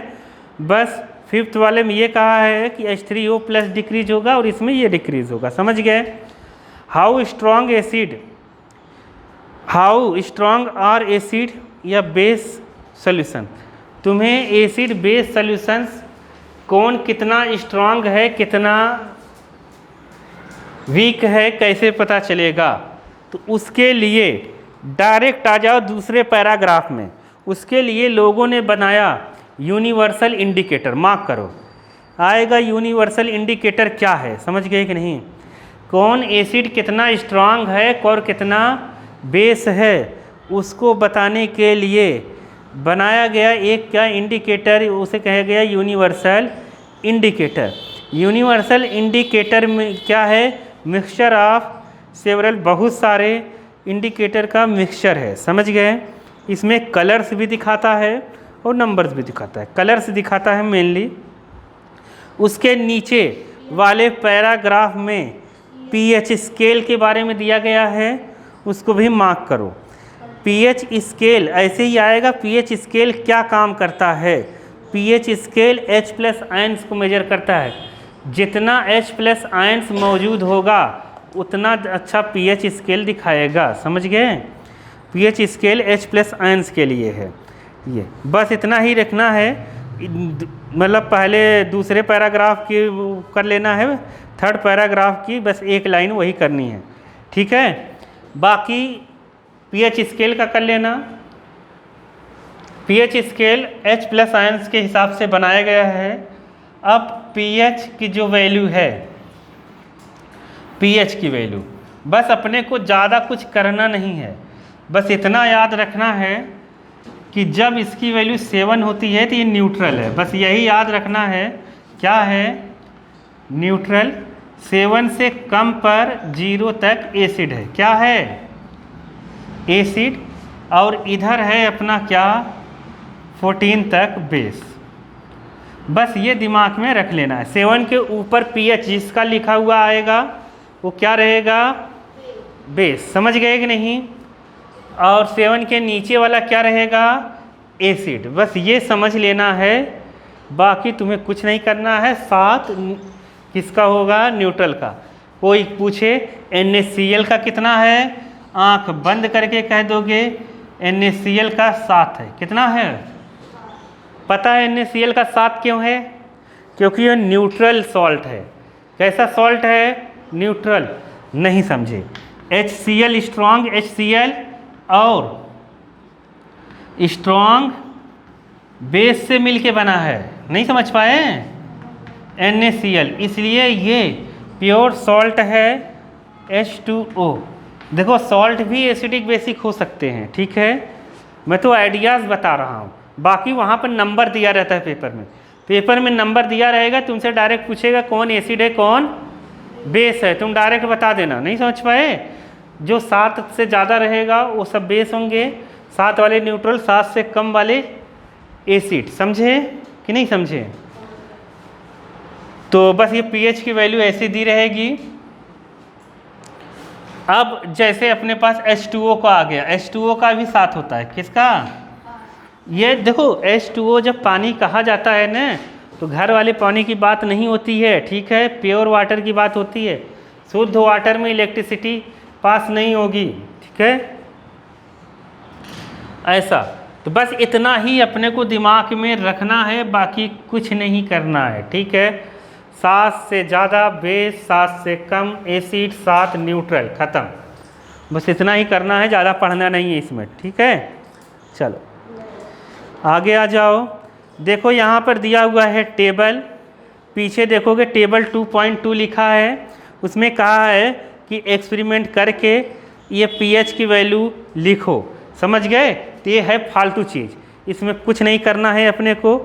बस 5th वाले में ये कहा है कि H3O प्लस डिक्रीज होगा और इसमें ये डिक्रीज होगा। समझ गए? हाउ स्ट्रॉन्ग आर एसिड या बेस सॉल्यूशन। तुम्हें एसिड बेस सॉल्यूशंस कौन कितना स्ट्रॉन्ग है, कितना वीक है, कैसे पता चलेगा? तो उसके लिए डायरेक्ट आ जाओ दूसरे पैराग्राफ में। उसके लिए लोगों ने बनाया यूनिवर्सल इंडिकेटर। मार्क करो, आएगा यूनिवर्सल इंडिकेटर क्या है। समझ गए कि नहीं? कौन एसिड कितना स्ट्रांग है और कितना बेस है, उसको बताने के लिए बनाया गया एक क्या इंडिकेटर, उसे कहा गया यूनिवर्सल इंडिकेटर। यूनिवर्सल इंडिकेटर में क्या है? मिक्सचर ऑफ सेवरल, बहुत सारे इंडिकेटर का मिक्सचर है। समझ गए? इसमें कलर्स भी दिखाता है और नंबर्स भी दिखाता है। कलर्स दिखाता है मेनली। उसके नीचे वाले पैराग्राफ में पीएच स्केल के बारे में दिया गया है, उसको भी मार्क करो। पीएच स्केल ऐसे ही आएगा। पीएच स्केल क्या काम करता है? PH scale H plus ions को मेजर करता है। जितना H प्लस आयंस मौजूद होगा उतना अच्छा पीएच स्केल दिखाएगा। समझ गए? PH scale H plus ions के लिए है। ये बस इतना ही रखना है। मतलब पहले दूसरे पैराग्राफ की कर लेना है, 3rd पैराग्राफ की बस एक लाइन वही करनी है, ठीक है? बाकी पीएच स्केल का कर लेना। PH scale H plus ions के हिसाब से बनाया गया है। अब पीएच की जो वैल्यू है, पीएच की वैल्यू, बस अपने को ज़्यादा कुछ करना नहीं है, बस इतना याद रखना है कि जब इसकी वैल्यू 7 होती है तो ये न्यूट्रल है। बस यही याद रखना है। क्या है? न्यूट्रल। 7 से कम पर 0 तक एसिड है। क्या है? एसिड। और इधर है अपना क्या? 14 तक बेस। बस ये दिमाग में रख लेना है। 7 के ऊपर pH जिसका लिखा हुआ आएगा वो क्या रहेगा, बेस। समझ गए कि नहीं? और 7 के नीचे वाला क्या रहेगा, एसिड। बस ये समझ लेना है, बाकी तुम्हें कुछ नहीं करना है। 7 किसका होगा, न्यूट्रल का। कोई पूछे NaCl का कितना है, आंख बंद करके कह दोगे NaCl का 7 है। कितना है पता है? NaCl का 7 क्यों है? क्योंकि यह न्यूट्रल सॉल्ट है। कैसा सॉल्ट है, न्यूट्रल। नहीं समझे? HCl स्ट्रॉन्ग HCl और स्ट्रॉन्ग बेस से मिलके बना है। नहीं समझ पाए? NaCl, इसलिए ये प्योर सॉल्ट है H2O। देखो सॉल्ट भी एसिडिक बेसिक हो सकते हैं, ठीक है? मैं तो आइडियाज़ बता रहा हूँ, बाकी वहाँ पर नंबर दिया रहता है पेपर में। पेपर में नंबर दिया रहेगा, तुमसे डायरेक्ट पूछेगा कौन एसिड है कौन बेस है, तुम डायरेक्ट बता देना। नहीं समझ पाए? जो 7 से ज़्यादा रहेगा वो सब बेस होंगे, 7 वाले न्यूट्रल, 7 से कम वाले एसिड। समझे कि नहीं समझे? तो बस ये pH की वैल्यू ऐसी दी रहेगी। अब जैसे अपने पास H2O का आ गया, H2O का भी 7 होता है। किसका? ये देखो H2O जब पानी कहा जाता है ना, तो घर वाले पानी की बात नहीं होती है, ठीक है? प्योर वाटर की बात होती है। शुद्ध वाटर में इलेक्ट्रिसिटी पास नहीं होगी, ठीक है? ऐसा। तो बस इतना ही अपने को दिमाग में रखना है, बाकी कुछ नहीं करना है, ठीक है? 7 से ज़्यादा बेस, 7 से कम एसिड, 7 न्यूट्रल, ख़त्म। बस इतना ही करना है, ज़्यादा पढ़ना नहीं है इसमें, ठीक है? चलो आगे आ जाओ। देखो यहाँ पर दिया हुआ है टेबल, पीछे देखोगे टेबल 2.2 लिखा है। उसमें कहा है कि एक्सपेरिमेंट करके ये pH की वैल्यू लिखो। समझ गए? तो ये है फालतू चीज़, इसमें कुछ नहीं करना है अपने को,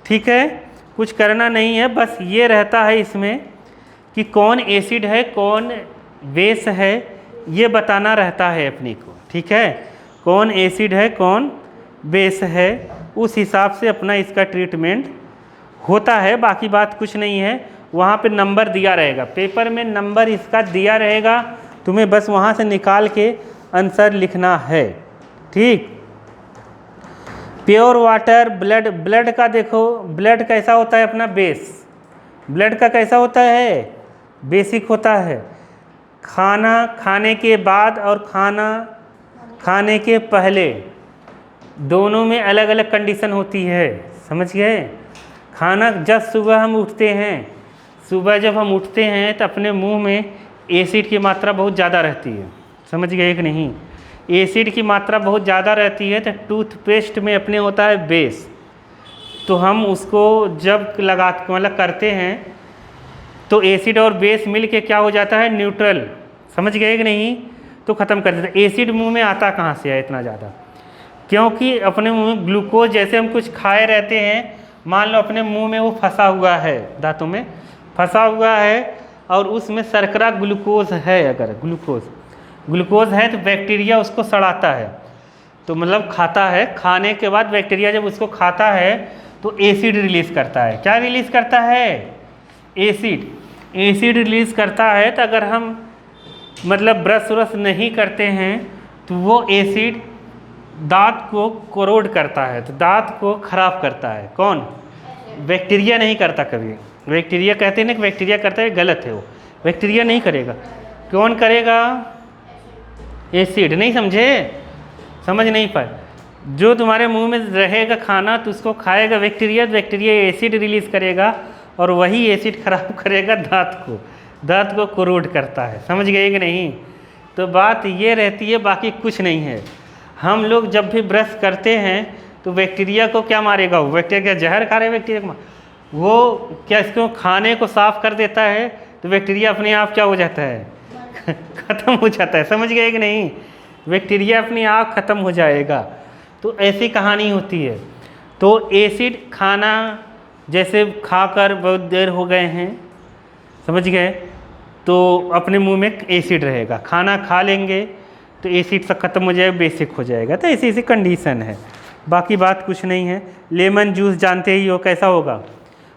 ठीक है? कुछ करना नहीं है, बस ये रहता है इसमें कि कौन एसिड है कौन बेस है, ये बताना रहता है अपने को, ठीक है? कौन एसिड है कौन बेस है, उस हिसाब से अपना इसका ट्रीटमेंट होता है। बाकी बात कुछ नहीं है। वहाँ पे नंबर दिया रहेगा, पेपर में नंबर इसका दिया रहेगा, तुम्हें बस वहाँ से निकाल के आंसर लिखना है, ठीक? प्योर वाटर, ब्लड का देखो, ब्लड कैसा होता है अपना, बेस। ब्लड का कैसा होता है, बेसिक होता है। खाना खाने के बाद और खाना खाने के पहले दोनों में अलग अलग कंडीशन होती है। समझ गए? खाना जब सुबह हम उठते हैं, सुबह जब हम उठते हैं तो अपने मुंह में एसिड की मात्रा बहुत ज़्यादा रहती है। समझ गए कि नहीं? एसिड की मात्रा बहुत ज़्यादा रहती है, तो टूथपेस्ट में अपने होता है बेस। तो हम उसको जब मतलब करते हैं तो एसिड और बेस मिल के क्या हो जाता है, न्यूट्रल। समझ गए कि नहीं? तो ख़त्म कर देते। एसिड मुंह में आता कहाँ से है इतना ज़्यादा? क्योंकि अपने मुंह में ग्लूकोज, जैसे हम कुछ खाए रहते हैं, मान लो अपने मुंह में वो फंसा हुआ है, दांतों में फंसा हुआ है, और उसमें शर्करा ग्लूकोज है, अगर ग्लूकोज है तो बैक्टीरिया उसको सड़ाता है, तो मतलब खाता है। खाने के बाद बैक्टीरिया जब उसको खाता है तो एसिड रिलीज़ करता है। क्या रिलीज़ करता है? एसिड रिलीज़ करता है। तो अगर हम मतलब ब्रश व्रश नहीं करते हैं तो वो एसिड दांत को कोरोड करता है, तो दांत को खराब करता है। कौन? बैक्टीरिया नहीं करता कभी। बैक्टीरिया कहते हैं ना कि बैक्टीरिया करता है, गलत है। वो बैक्टीरिया नहीं करेगा। कौन करेगा? एसिड। नहीं समझे? समझ नहीं पाए? जो तुम्हारे मुंह में रहेगा खाना तो उसको खाएगा बैक्टीरिया, बैक्टीरिया एसिड रिलीज़ करेगा और वही एसिड खराब करेगा दांत को कोरोड करता है। समझ गए कि नहीं? तो बात ये रहती है, बाकी कुछ नहीं है। हम लोग जब भी ब्रश करते हैं तो बैक्टीरिया को क्या मारेगा? वो बैक्टीरिया क्या जहर खा रहे बैक्टीरिया को? वो क्या इसको खाने को साफ कर देता है, तो बैक्टीरिया अपने आप क्या हो जाता है? ख़त्म हो जाता है। समझ गए कि नहीं? बैक्टीरिया अपने आप ख़त्म हो जाएगा। तो ऐसी कहानी होती है। तो एसिड खाना जैसे खाकर बहुत देर हो गए हैं, समझ गए, तो अपने मुंह में एसिड रहेगा। खाना खा लेंगे तो एसिड सब खत्म हो जाएगा, बेसिक हो जाएगा। तो ऐसी कंडीशन है, बाकी बात कुछ नहीं है। लेमन जूस जानते ही हो कैसा होगा,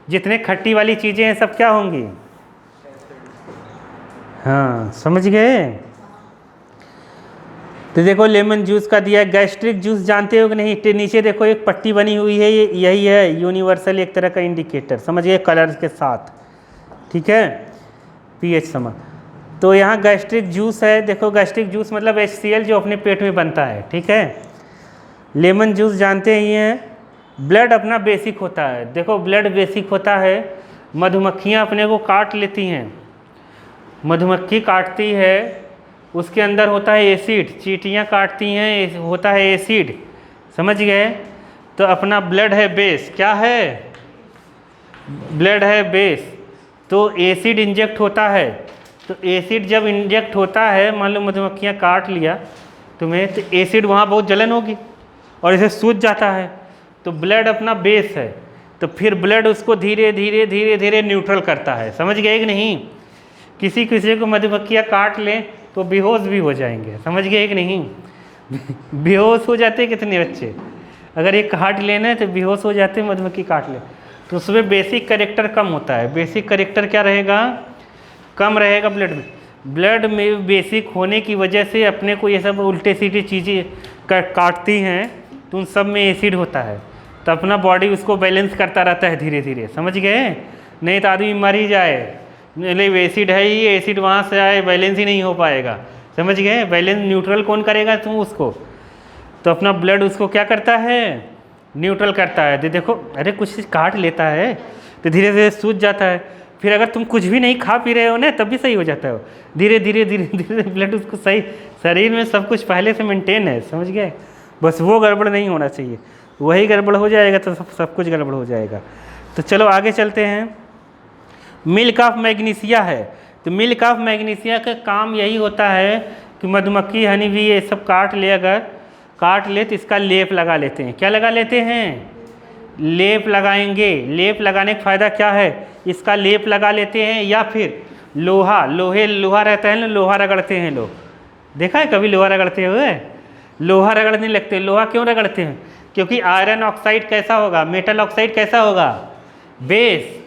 जितने खट्टी वाली चीज़ें हैं सब क्या होंगी? हाँ, समझ गए? तो देखो लेमन जूस का दिया है। गैस्ट्रिक जूस जानते हो कि नहीं? नीचे देखो एक पट्टी बनी हुई है, ये यही है यूनिवर्सल एक तरह का इंडिकेटर, समझ गए, कलर्स के साथ, ठीक है, पीएच समान। तो यहाँ गैस्ट्रिक जूस है, देखो गैस्ट्रिक जूस मतलब HCl जो अपने पेट में बनता है, ठीक है। लेमन जूस जानते ही हैं। ब्लड अपना बेसिक होता है, देखो ब्लड बेसिक होता है। मधुमक्खियाँ अपने को काट लेती हैं, मधुमक्खी काटती है, उसके अंदर होता है एसिड, चींटियाँ काटती हैं, होता है एसिड, समझ गए। तो अपना ब्लड है बेस, क्या है? ब्लड है बेस। तो एसिड इंजेक्ट होता है, तो एसिड जब इंजेक्ट होता है, मान लो मधुमक्खियाँ काट लिया तुम्हें, तो एसिड वहाँ बहुत जलन होगी और इसे सूज जाता है। तो ब्लड अपना बेस है, तो फिर ब्लड उसको धीरे धीरे धीरे धीरे न्यूट्रल करता है, समझ गए कि नहीं। किसी किसी को मधुमक्खियाँ काट लें तो बेहोश भी हो जाएंगे, समझ गए कि नहीं। बेहोश हो जाते कितने बच्चे, अगर ये काट लेना है तो बेहोश हो जाते, मधुमक्खी काट ले। तो उसमें बेसिक करेक्टर कम होता है। बेसिक करेक्टर क्या रहेगा? कम रहेगा ब्लड में। ब्लड में बेसिक होने की वजह से अपने को ये सब उल्टे सीधी चीज़ें काटती हैं, तो उन सब में एसिड होता है, तो अपना बॉडी उसको बैलेंस करता रहता है धीरे धीरे, समझ गए। नहीं तो आदमी मर ही जाए, नहीं एसिड है ही, एसिड वहाँ से आए, बैलेंस ही नहीं हो पाएगा, समझ गए। बैलेंस न्यूट्रल कौन करेगा? तुम उसको। तो अपना ब्लड उसको क्या करता है? न्यूट्रल करता है। तो देखो अरे कुछ काट लेता है तो धीरे धीरे सूज जाता है, फिर अगर तुम कुछ भी नहीं खा पी रहे हो ना तब भी सही हो जाता है, धीरे धीरे धीरे धीरे ब्लड उसको सही, शरीर में सब कुछ पहले से मेंटेन है, समझ गए। बस वो गड़बड़ नहीं होना चाहिए, वही गड़बड़ हो जाएगा तो सब कुछ गड़बड़ हो जाएगा। तो चलो आगे चलते हैं। मिल्क ऑफ मैग्नीशिया है, तो मिल्क ऑफ मैग्नीशिया का काम यही होता है कि मधुमक्खी हनी भी ये सब काट ले, अगर काट ले तो इसका लेप लगा लेते हैं। क्या लगा लेते हैं? लेप लगाएंगे। लेप लगाने का फ़ायदा क्या है? इसका लेप लगा लेते हैं, या फिर लोहा रहता है ना, लोहा रगड़ते हैं लोग, देखा है कभी लोहा रगड़ते हुए? लोहा रगड़ने लगते हैं। लोहा क्यों रगड़ते हैं? क्योंकि आयरन ऑक्साइड कैसा होगा? मेटल ऑक्साइड कैसा होगा? बेस।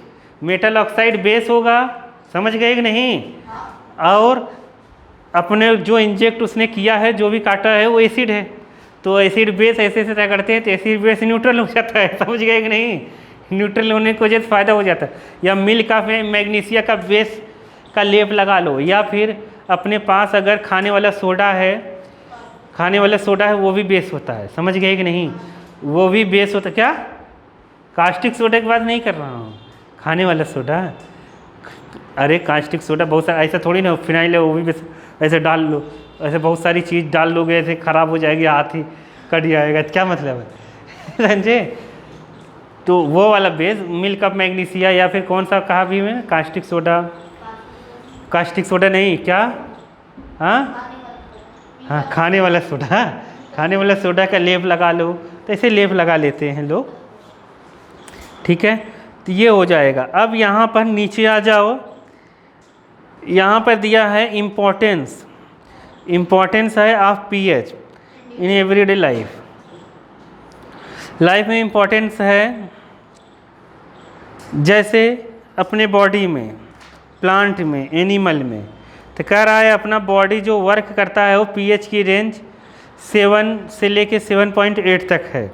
मेटल ऑक्साइड बेस होगा, समझ गए कि नहीं। और अपने जो इंजेक्ट उसने किया है, जो भी काटा है, वो एसिड है, तो एसिड बेस ऐसे से रगड़ते हैं तो एसिड बेस न्यूट्रल हो जाता है, समझ गए कि नहीं। न्यूट्रल होने की वजह से फ़ायदा हो जाता है। या मिल्क ऑफ मैग्नीशिया का बेस का लेप लगा लो, या फिर अपने पास अगर खाने वाला सोडा है, वो भी बेस होता है, समझ गए कि नहीं। वो भी बेस होता है। क्या? कास्टिक सोडा की बात नहीं कर रहा हूँ, खाने वाला सोडा। अरे कास्टिक सोडा बहुत सारा, ऐसा थोड़ी ना फिनाइल है वो भी बेस, ऐसे डाल लो, ऐसे बहुत सारी चीज़ डाल लोगे, ऐसे ख़राब हो जाएगी, हाथ ही कट जाएगा, क्या मतलब है समझे। तो वो वाला बेस मिल्क ऑफ मैग्नीशिया, या फिर कौन सा कहा भी मैं, कास्टिक सोडा नहीं, क्या? हाँ खाने वाला सोडा का लेप लगा लो, तो ऐसे लेप लगा लेते हैं लोग, ठीक है। तो ये हो जाएगा। अब यहाँ पर नीचे आ जाओ, यहाँ पर दिया है इम्पोर्टेंस है of pH in everyday life में इम्पोर्टेंस है, जैसे अपने बॉडी में, प्लांट में, एनिमल में। तो कह रहा है अपना बॉडी जो वर्क करता है वो पीएच की रेंज 7 से लेके 7.8 तक है।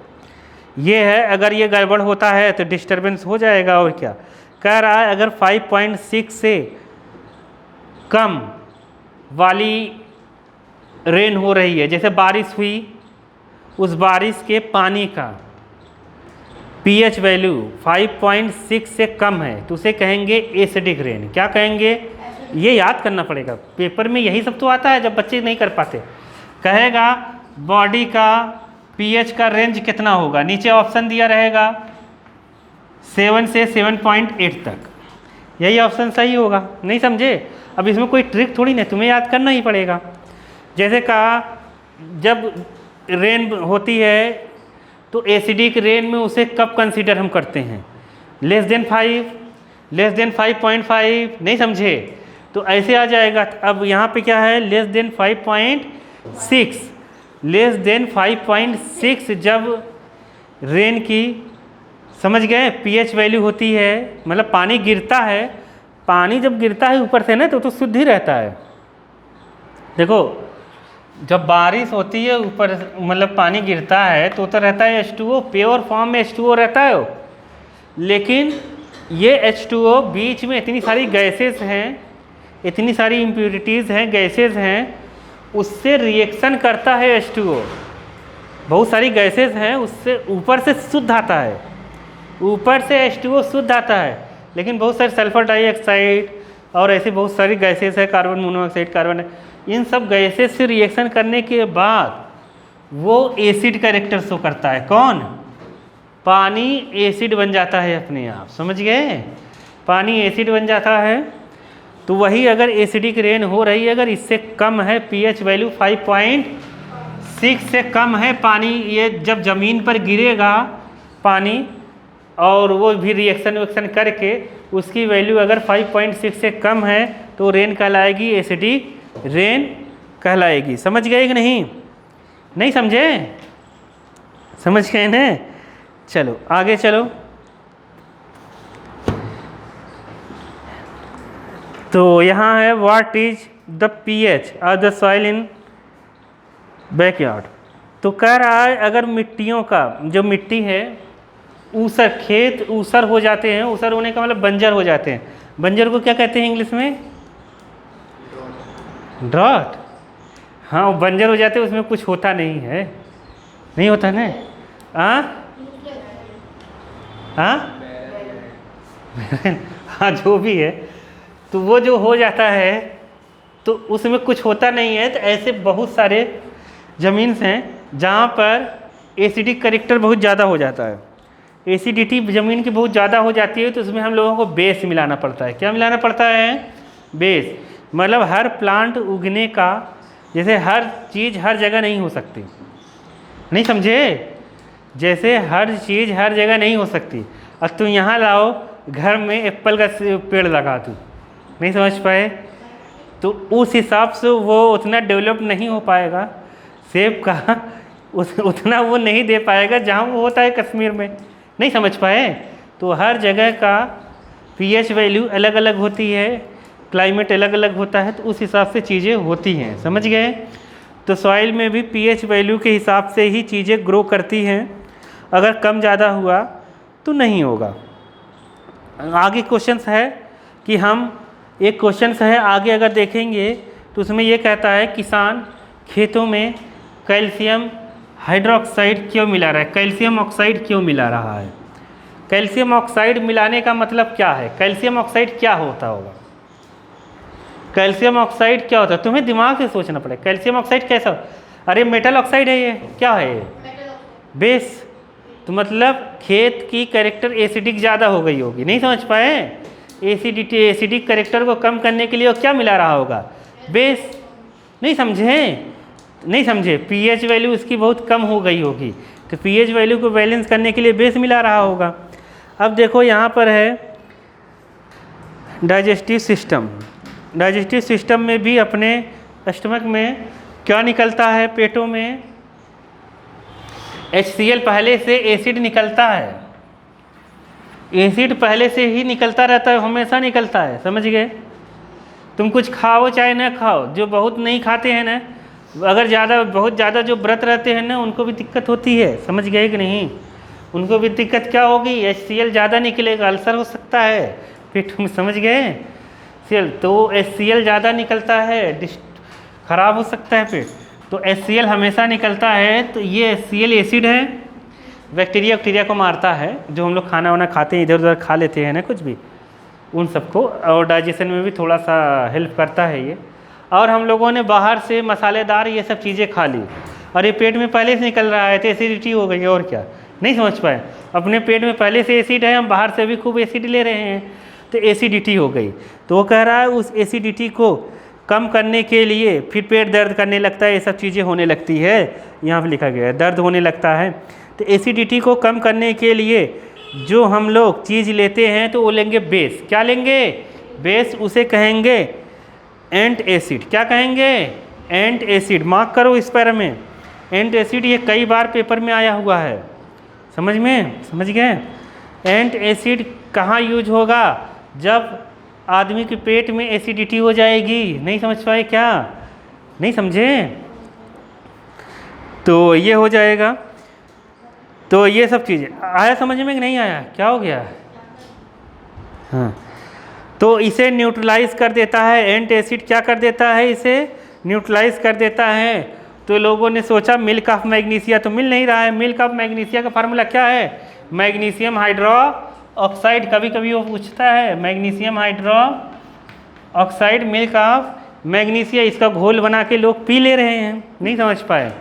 ये है, अगर ये गड़बड़ होता है तो डिस्टरबेंस हो जाएगा, और क्या। कह रहा है अगर 5.6 से कम वाली रेन हो रही है, जैसे बारिश हुई, उस बारिश के पानी का पीएच वैल्यू 5.6 से कम है तो उसे कहेंगे एसिडिक रेन। क्या कहेंगे? ये याद करना पड़ेगा, पेपर में यही सब तो आता है, जब बच्चे नहीं कर पाते। कहेगा बॉडी का पीएच का रेंज कितना होगा, नीचे ऑप्शन दिया रहेगा 7 से 7.8 तक, यही ऑप्शन सही होगा। नहीं समझे? अब इसमें कोई ट्रिक थोड़ी नहीं, तुम्हें याद करना ही पड़ेगा। जैसे कहा जब रेन होती है तो एसिडिक रेन में उसे कब कंसीडर हम करते हैं? लेस देन 5.5, नहीं समझे? तो ऐसे आ जाएगा। अब यहाँ पे क्या है? लेस देन 5.6 जब रेन की समझ गए? pH वैल्यू होती है, मतलब पानी गिरता है, पानी जब गिरता है ऊपर से ना तो शुद्ध ही रहता है। देखो जब बारिश होती है ऊपर मतलब पानी गिरता है तो रहता है H2O, प्योर फॉर्म में H2O रहता है वो। लेकिन ये H2O बीच में इतनी सारी गैसेस हैं, इतनी सारी इम्प्योरिटीज़ हैं, गैसेस हैं, उससे रिएक्शन करता है H2O। बहुत सारी गैसेस हैं, उससे ऊपर से शुद्ध आता है, ऊपर से H2O शुद्ध आता है। लेकिन बहुत सारे सल्फर डाइऑक्साइड और ऐसी बहुत सारी गैसेस है, कार्बन मोनोऑक्साइड, कार्बन, इन सब गैसेस से रिएक्शन करने के बाद वो एसिड कैरेक्टर शो करता है। कौन? पानी एसिड बन जाता है अपने आप। समझ गए? पानी एसिड बन जाता है। तो वही अगर एसिडिक रेन हो रही है, अगर इससे कम है pH वैल्यू 5.6 से कम है पानी, ये जब ज़मीन पर गिरेगा पानी और वो भी रिएक्शन करके उसकी वैल्यू अगर 5.6 से कम है तो रेन कहलाएगी, एसिडिक रेन कहलाएगी। समझ गए कि नहीं? नहीं समझे? समझ गए ना? चलो आगे चलो। तो यहाँ है what is the pH of the soil in backyard. तो कह रहा है अगर मिट्टियों का, जो मिट्टी है, ऊसर, खेत ऊसर हो जाते हैं, ऊसर होने का मतलब बंजर हो जाते हैं। बंजर को क्या कहते हैं इंग्लिश में? ड्रॉट। हाँ, वो बंजर हो जाते हैं, उसमें कुछ होता नहीं है, नहीं होता ना? हाँ जो भी है, तो वो जो हो जाता है तो उसमें कुछ होता नहीं है। तो ऐसे बहुत सारे ज़मीन हैं जहाँ पर एसिडिक कैरेक्टर बहुत ज़्यादा हो जाता है, एसिडिटी ज़मीन की बहुत ज़्यादा हो जाती है, तो उसमें हम लोगों को बेस मिलाना पड़ता है। क्या मिलाना पड़ता है? बेस। मतलब हर प्लांट उगने का, जैसे हर चीज़ हर जगह नहीं हो सकती, नहीं समझे? जैसे हर चीज़ हर जगह नहीं हो सकती। अब तुम यहाँ लाओ घर में एप्पल का पेड़ लगा दो, नहीं समझ पाए? तो उस हिसाब से वो उतना डेवलप नहीं हो पाएगा, सेब का उतना वो नहीं दे पाएगा जहाँ वो होता है कश्मीर में, नहीं समझ पाए? तो हर जगह का pH वैल्यू अलग अलग होती है, क्लाइमेट अलग अलग होता है, तो उस हिसाब से चीज़ें होती हैं। समझ गए? तो सॉइल में भी pH वैल्यू के हिसाब से ही चीज़ें ग्रो करती हैं। अगर कम ज़्यादा हुआ तो नहीं होगा। आगे क्वेश्चंस है कि हम, एक क्वेश्चंस है आगे अगर देखेंगे तो उसमें ये कहता है किसान खेतों में कैल्शियम हाइड्रोक्साइड क्यों मिला रहा है, कैल्शियम ऑक्साइड क्यों मिला रहा है? कैल्शियम ऑक्साइड मिलाने का मतलब क्या है? कैल्शियम ऑक्साइड क्या होता होगा? कैल्शियम ऑक्साइड क्या होता है? तुम्हें दिमाग से सोचना पड़ेगा। कैल्शियम ऑक्साइड कैसा? अरे मेटल ऑक्साइड है ये, क्या है ये? बेस। तो मतलब खेत की कैरेक्टर एसिडिक ज़्यादा हो गई होगी, नहीं समझ पाए? एसिडिटी, एसिडिक कैरेक्टर को कम करने के लिए वो क्या मिला रहा होगा? बेस। नहीं समझे? नहीं समझे? pH वैल्यू उसकी बहुत कम हो गई होगी, तो pH वैल्यू को बैलेंस करने के लिए बेस मिला रहा होगा। अब देखो यहाँ पर है डाइजेस्टिव सिस्टम। डाइजेस्टिव सिस्टम में भी अपने स्टमक में क्या निकलता है? पेटों में HCl पहले से एसिड निकलता है, एसिड पहले से ही निकलता रहता है, हमेशा निकलता है। समझ गए? तुम कुछ खाओ चाहे ना खाओ, जो बहुत नहीं खाते हैं ना, अगर ज़्यादा, बहुत ज़्यादा जो व्रत रहते हैं ना, उनको भी दिक्कत होती है। समझ गए कि नहीं? उनको भी दिक्कत क्या होगी? HCl ज़्यादा निकलेगा, अल्सर हो सकता है पेट में। समझ गए? तो HCl ज़्यादा निकलता है, खराब हो सकता है पेट। तो HCl हमेशा निकलता है। तो ये HCl एसिड है, बैक्टीरिया को मारता है, जो हम लोग खाना वाना खाते हैं, इधर उधर खा लेते हैं ना कुछ भी, उन सबको, और डाइजेशन में भी थोड़ा सा हेल्प करता है ये। और हम लोगों ने बाहर से मसालेदार ये सब चीज़ें खा ली और ये पेट में पहले से निकल रहा है, तो एसिडिटी हो गई, और क्या? नहीं समझ पाए? अपने पेट में पहले से एसिड है, हम बाहर से भी खूब एसिड ले रहे हैं, तो एसिडिटी हो गई। तो वो कह रहा है उस एसिडिटी को कम करने के लिए फिर पेट दर्द करने लगता है, ये सब चीज़ें होने लगती है। यहाँ पर लिखा गया है दर्द होने लगता है। तो एसिडिटी को कम करने के लिए जो हम लोग चीज़ लेते हैं तो वो लेंगे बेस। क्या लेंगे? बेस। उसे कहेंगे एंट एसिड। क्या कहेंगे? एंट एसिड। मार्क करो इस पैरा में, एंट एसिड। ये कई बार पेपर में आया हुआ है, समझ में? समझ गए? एंट एसिड कहाँ यूज होगा? जब आदमी के पेट में एसिडिटी हो जाएगी। नहीं समझ पाए क्या? नहीं समझे? तो ये हो जाएगा। तो ये सब चीज़ें आया समझ में कि नहीं आया? क्या हो गया? हाँ, तो इसे न्यूट्रलाइज कर देता है। एंट एसिड क्या कर देता है? इसे न्यूट्रलाइज कर देता है। तो लोगों ने सोचा मिल्क ऑफ मैग्नीशिया, तो मिल नहीं रहा है। मिल्क ऑफ मैग्नीशिया का फार्मूला क्या है? Magnesium hydro oxide. कभी कभी वो पूछता है magnesium hydro oxide milk of magnesia. इसका घोल बना के लोग पी ले रहे हैं। नहीं समझ पाए?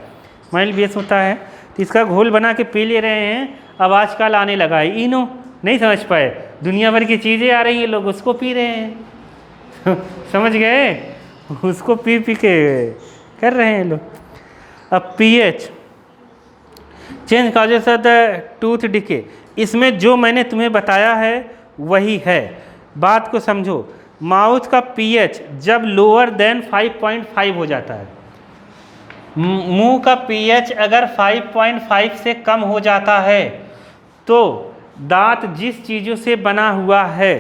माइल्ड बेस होता है तो इसका घोल बना के पी ले रहे हैं। अब आजकल आने लगा है इनो। नहीं समझ पाए? दुनिया भर की चीज़ें आ रही हैं, लोग उसको पी रहे हैं। समझ गए? उसको पी पी के कर रहे हैं लोग। अब pH change causes of the tooth decay. इसमें जो मैंने तुम्हें बताया है वही है। बात को समझो। माउथ का पीएच जब लोअर देन 5.5 हो जाता है, मुंह का पीएच अगर 5.5 से कम हो जाता है तो दांत जिस चीज़ों से बना हुआ है,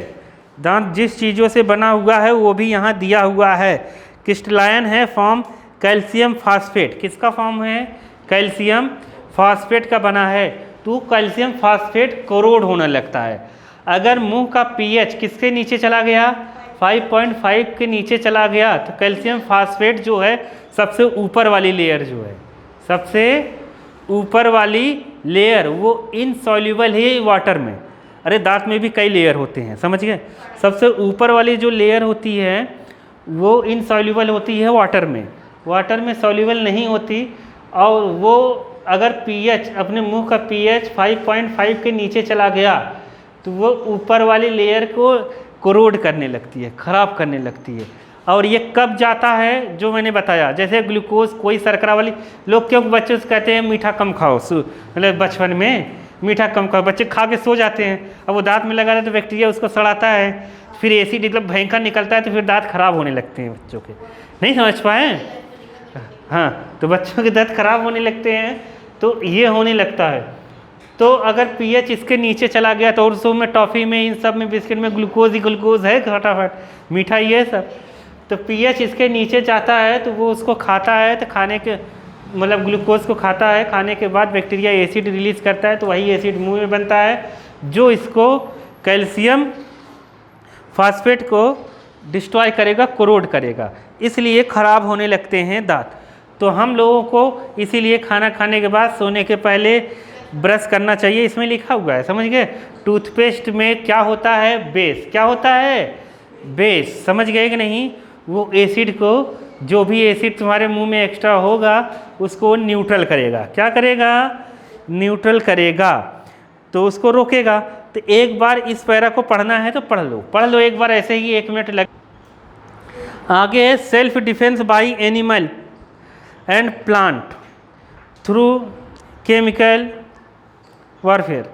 दांत जिस चीज़ों से बना हुआ है वो भी यहाँ दिया हुआ है। क्रिस्टलाइन है फॉर्म कैल्शियम फास्फेट। किसका फॉर्म है? कैल्शियम फास्फेट का बना है। तो कैल्शियम फास्फेट कोरोड होने लगता है। अगर मुंह का पीएच किसके नीचे चला गया? 5.5 के नीचे चला गया तो कैल्शियम फास्फेट जो है सबसे ऊपर वाली लेयर जो है, सबसे ऊपर वाली लेयर वो इनसॉल्युबल है वाटर में। अरे दांत में भी कई लेयर होते हैं, समझ गए? सबसे ऊपर वाली जो लेयर होती है वो इनसॉल्युबल होती है वाटर में, वाटर में सॉल्युबल नहीं होती। और वो अगर पीएच, अपने मुंह का पीएच 5.5 के नीचे चला गया तो वो ऊपर वाली लेयर को कोरोड करने लगती है, ख़राब करने लगती है। और ये कब जाता है? जो मैंने बताया, जैसे ग्लूकोज, कोई शर्करा वाली, लोग क्यों बच्चों से कहते हैं मीठा कम खाओ, मतलब बचपन में मीठा कम खाओ, बच्चे खा के सो जाते हैं। अब वो दांत में लगा रहता है तो बैक्टीरिया उसको सड़ाता है, फिर एसिड मतलब भयंकर निकलता है, तो फिर दांत खराब होने लगते हैं बच्चों के। नहीं समझ पाए? हाँ, तो बच्चों के दांत खराब होने लगते हैं तो ये होने लगता है। तो अगर पीएच इसके नीचे चला गया तो, और उसमें में टॉफ़ी में, इन सब में, बिस्किट में ग्लूकोज ही ग्लूकोज है, फटाफट मीठा ही है सब। तो पीएच इसके नीचे जाता है तो वो उसको खाता है, तो खाने के मतलब ग्लूकोज को खाता है, खाने के बाद बैक्टीरिया एसिड रिलीज़ करता है, तो वही एसिड मुंह में बनता है जो इसको कैल्शियम फास्फेट को डिस्ट्रॉय करेगा, कोरोड करेगा, इसलिए ख़राब होने लगते हैं दांत। तो हम लोगों को इसीलिए खाना खाने के बाद सोने के पहले ब्रश करना चाहिए। इसमें लिखा हुआ है, समझ गए? टूथपेस्ट में क्या होता है? बेस। क्या होता है? बेस। समझ गए कि नहीं? वो एसिड को, जो भी एसिड तुम्हारे मुंह में एक्स्ट्रा होगा उसको न्यूट्रल करेगा। क्या करेगा? न्यूट्रल करेगा, तो उसको रोकेगा। तो एक बार इस पैरा को पढ़ना है तो पढ़ लो एक बार, ऐसे ही 1 मिनट लग। आगे है self defence by animal and plant through chemical warfare.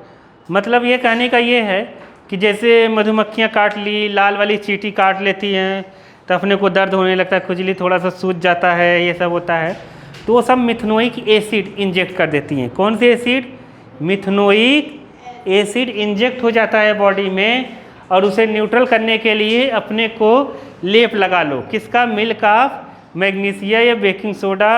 मतलब ये कहने का ये है कि जैसे मधुमक्खियाँ काट ली, लाल वाली चींटी काट लेती हैं तो अपने को दर्द होने लगता है, खुजली थोड़ा सा सूज जाता है, ये सब होता है, तो वो सब मिथनोइक एसिड इंजेक्ट कर देती हैं। कौन से एसिड? मिथनोइक एसिड इंजेक्ट हो जाता है बॉडी में, और उसे न्यूट्रल करने के लिए अपने को लेप लगा लो। किसका? मिल्क ऑफ मैग्नीशिया या बेकिंग सोडा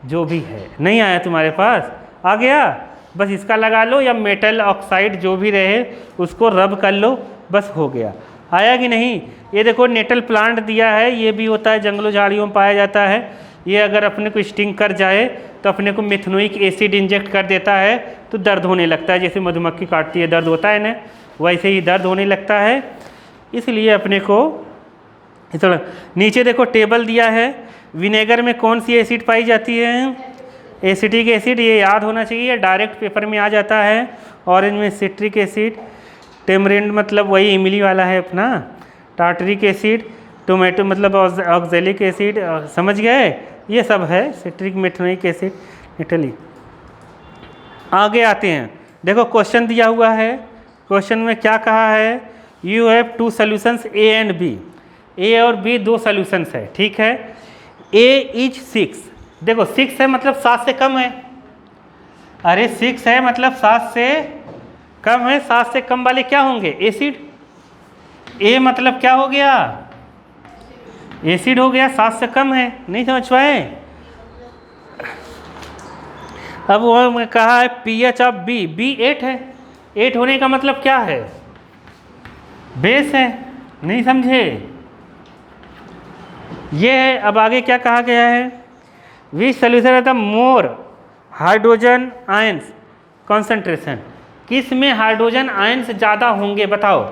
जो भी है। नहीं आया तुम्हारे पास? आ गया? बस इसका लगा लो, या मेटल ऑक्साइड जो भी रहे उसको रब कर लो, बस हो गया। आया कि नहीं? ये देखो नेटल प्लांट दिया है, ये भी होता है, जंगलों झाड़ियों में पाया जाता है। ये अगर अपने को स्टिंग कर जाए तो अपने को मिथनोइक एसिड इंजेक्ट कर देता है तो दर्द होने लगता है। जैसे मधुमक्खी काटती है दर्द होता है ना, वैसे ही दर्द होने लगता है। इसलिए अपने को थोड़ा नीचे देखो टेबल दिया है। विनेगर में कौन सी एसिड पाई जाती है? एसिटिक एसिड, ये याद होना चाहिए, डायरेक्ट पेपर में आ जाता है। ऑरेंज में सिट्रिक एसिड, टेमरिंड मतलब वही इमली वाला है अपना, टार्टरिक एसिड, टोमेटो मतलब ऑक्जेलिक एसिड, समझ गए? ये सब है, सिट्रिक मेथनोइक एसिड, इटली। आगे आते हैं, देखो क्वेश्चन दिया हुआ है। क्वेश्चन में क्या कहा है? You have 2 solutions A and B. A और बी 2 सॉल्यूशंस है, ठीक है। ए इज 6, देखो 6 है मतलब 7 से कम है। अरे 6 है मतलब 7 से कम है, 7 से कम वाले क्या होंगे? एसिड। ए मतलब क्या हो गया? एसिड हो गया, 7 से कम है। नहीं समझ पाए? अब वो मैं कहा है pH ऑफ बी, बी 8 है। 8 होने का मतलब क्या है? बेस है। नहीं समझे? ये है। अब आगे क्या कहा गया है? विच सोल्यूशन है the more hydrogen ions concentration. किस में हाइड्रोजन आयंस ज़्यादा होंगे? बताओ,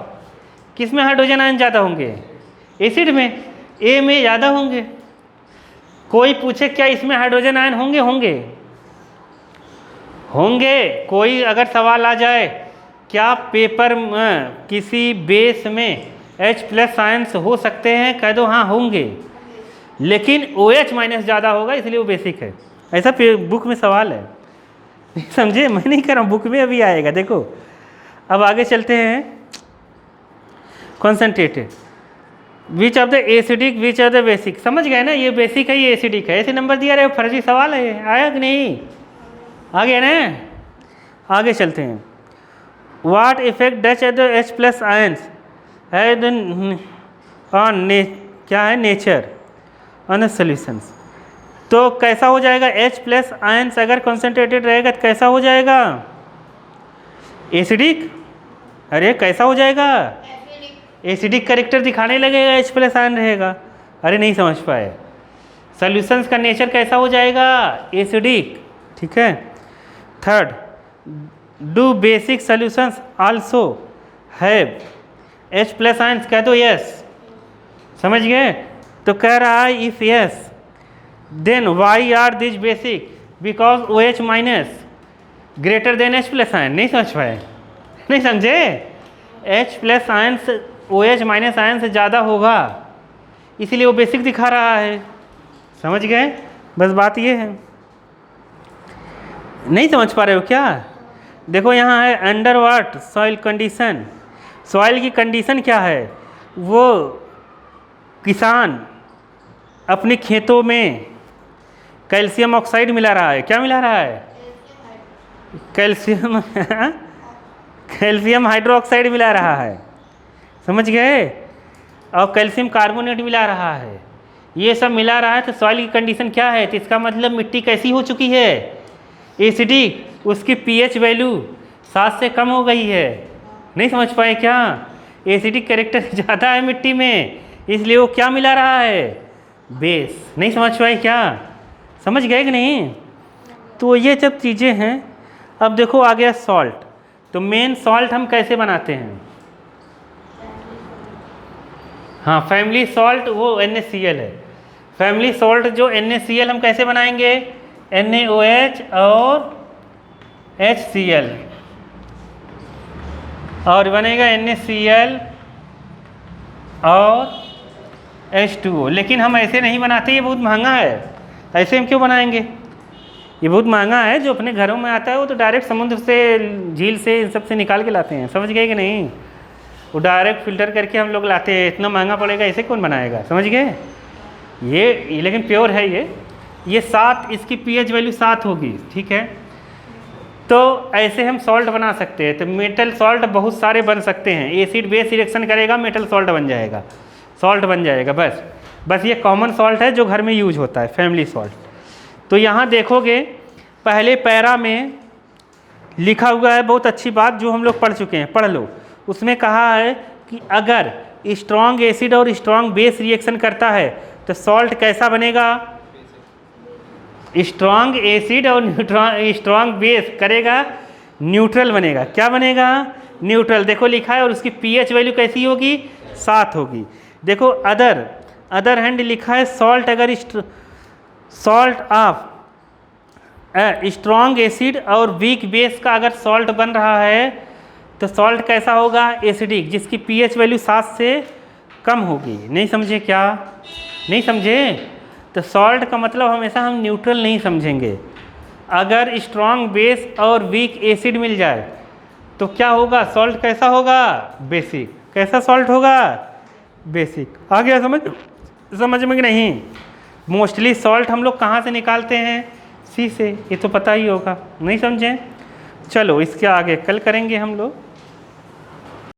किस में हाइड्रोजन आयन ज़्यादा होंगे? एसिड में। ए में ज़्यादा होंगे। कोई पूछे क्या इसमें हाइड्रोजन आयन होंगे? होंगे होंगे। कोई अगर सवाल आ जाए क्या पेपर में किसी बेस में H+ आयंस हो सकते हैं? कह दो हाँ होंगे, लेकिन OH- ज़्यादा होगा, इसलिए वो बेसिक है। ऐसा बुक में सवाल है। समझे? मैं नहीं कर रहा हूँ, बुक में अभी आएगा। देखो अब आगे चलते हैं। Concentrated which of the acidic which of the basic. समझ गए ना? ये बेसिक है, ये एसिडिक है। ऐसे नंबर दिया रहे, फर्जी सवाल है। आया कि नहीं? आ गया ना? आगे चलते हैं। What effect Dutch at the H+ ions had on क्या है? Nature on solutions. तो कैसा हो जाएगा? H+ आयंस अगर कॉन्सेंट्रेटेड रहेगा तो कैसा हो जाएगा? एसिडिक। अरे कैसा हो जाएगा? एसिडिक कैरेक्टर दिखाने लगेगा, H+ आयन रहेगा। अरे नहीं समझ पाए। सॉल्यूशंस का नेचर कैसा हो जाएगा? एसिडिक। ठीक है। Third, do basic solutions also have H+ ions? कह दो यस। समझ गए? तो कह रहा है if yes then why are this basic? Because OH- greater than H+ ion. नहीं समझ पाए? नहीं समझे? H+ आयंस OH- आयन से ज़्यादा होगा, इसीलिए वो बेसिक दिखा रहा है। समझ गए? बस बात ये है। नहीं समझ पा रहे हो क्या? देखो यहाँ है अंडर वाट सॉइल कंडीशन। सॉइल की कंडीशन क्या है? वो किसान अपने खेतों में कैल्शियम ऑक्साइड मिला रहा है। क्या मिला रहा है? कैल्शियम कैल्शियम हाइड्रोक्साइड मिला रहा है। समझ गए? और कैल्शियम कार्बोनेट मिला रहा है। ये सब मिला रहा है तो सॉइल की कंडीशन क्या है? तो इसका मतलब मिट्टी कैसी हो चुकी है? एसिडिक। उसकी pH वैल्यू 7 से कम हो गई है। नहीं समझ पाए क्या? एसिडिक कैरेक्टर ज़्यादा है मिट्टी में, इसलिए वो क्या मिला रहा है? बेस। नहीं समझ पाए क्या? समझ गए कि नहीं? तो ये सब चीज़ें हैं। अब देखो आ गया सॉल्ट। तो मेन सॉल्ट हम कैसे बनाते हैं? हाँ, फैमिली सॉल्ट वो NaCl है। फैमिली सॉल्ट जो NaCl हम कैसे बनाएंगे? NaOH और HCl, और बनेगा NaCl और H2O। लेकिन हम ऐसे नहीं बनाते, ये बहुत महंगा है। ऐसे हम क्यों बनाएंगे? ये बहुत महंगा है। जो अपने घरों में आता है वो तो डायरेक्ट समुद्र से, झील से, इन सब से निकाल के लाते हैं। समझ गए कि नहीं? वो डायरेक्ट फिल्टर करके हम लोग लाते हैं। इतना महंगा पड़ेगा, इसे कौन बनाएगा? समझ गए? ये लेकिन प्योर है ये 7, इसकी pH वैल्यू 7 होगी। ठीक है। तो ऐसे हम सॉल्ट बना सकते हैं। तो मेटल सॉल्ट बहुत सारे बन सकते हैं। एसिड बेस रिएक्शन करेगा, मेटल सॉल्ट बन जाएगा, सॉल्ट बन जाएगा। बस ये कॉमन सॉल्ट है जो घर में यूज होता है, फैमिली सॉल्ट। तो यहाँ देखोगे पहले पैरा में लिखा हुआ है, बहुत अच्छी बात जो हम लोग पढ़ चुके हैं, पढ़ लो। उसमें कहा है कि अगर स्ट्रॉन्ग एसिड और स्ट्रॉन्ग बेस रिएक्शन करता है तो सॉल्ट कैसा बनेगा? स्ट्रॉन्ग एसिड और स्ट्रॉन्ग बेस करेगा, न्यूट्रल बनेगा। क्या बनेगा? न्यूट्रल। देखो लिखा है। और उसकी pH वैल्यू कैसी होगी? 7 होगी। देखो अदर हैंड लिखा है सॉल्ट, अगर सॉल्ट ऑफ स्ट्रॉन्ग एसिड और वीक बेस का अगर सॉल्ट बन रहा है तो सॉल्ट कैसा होगा? एसिडिक, जिसकी pH वैल्यू 7 से कम होगी। नहीं समझे क्या? नहीं समझे? तो सॉल्ट का मतलब हमेशा हम न्यूट्रल नहीं समझेंगे। अगर स्ट्रॉन्ग बेस और वीक एसिड मिल जाए तो क्या होगा? सॉल्ट कैसा होगा? बेसिक। कैसा सॉल्ट होगा? बेसिक। आ गया समझ में कि नहीं? मोस्टली सॉल्ट हम लोग कहाँ से निकालते हैं? सी से। ये तो पता ही होगा। नहीं समझे? चलो इसके आगे कल करेंगे हम लोग।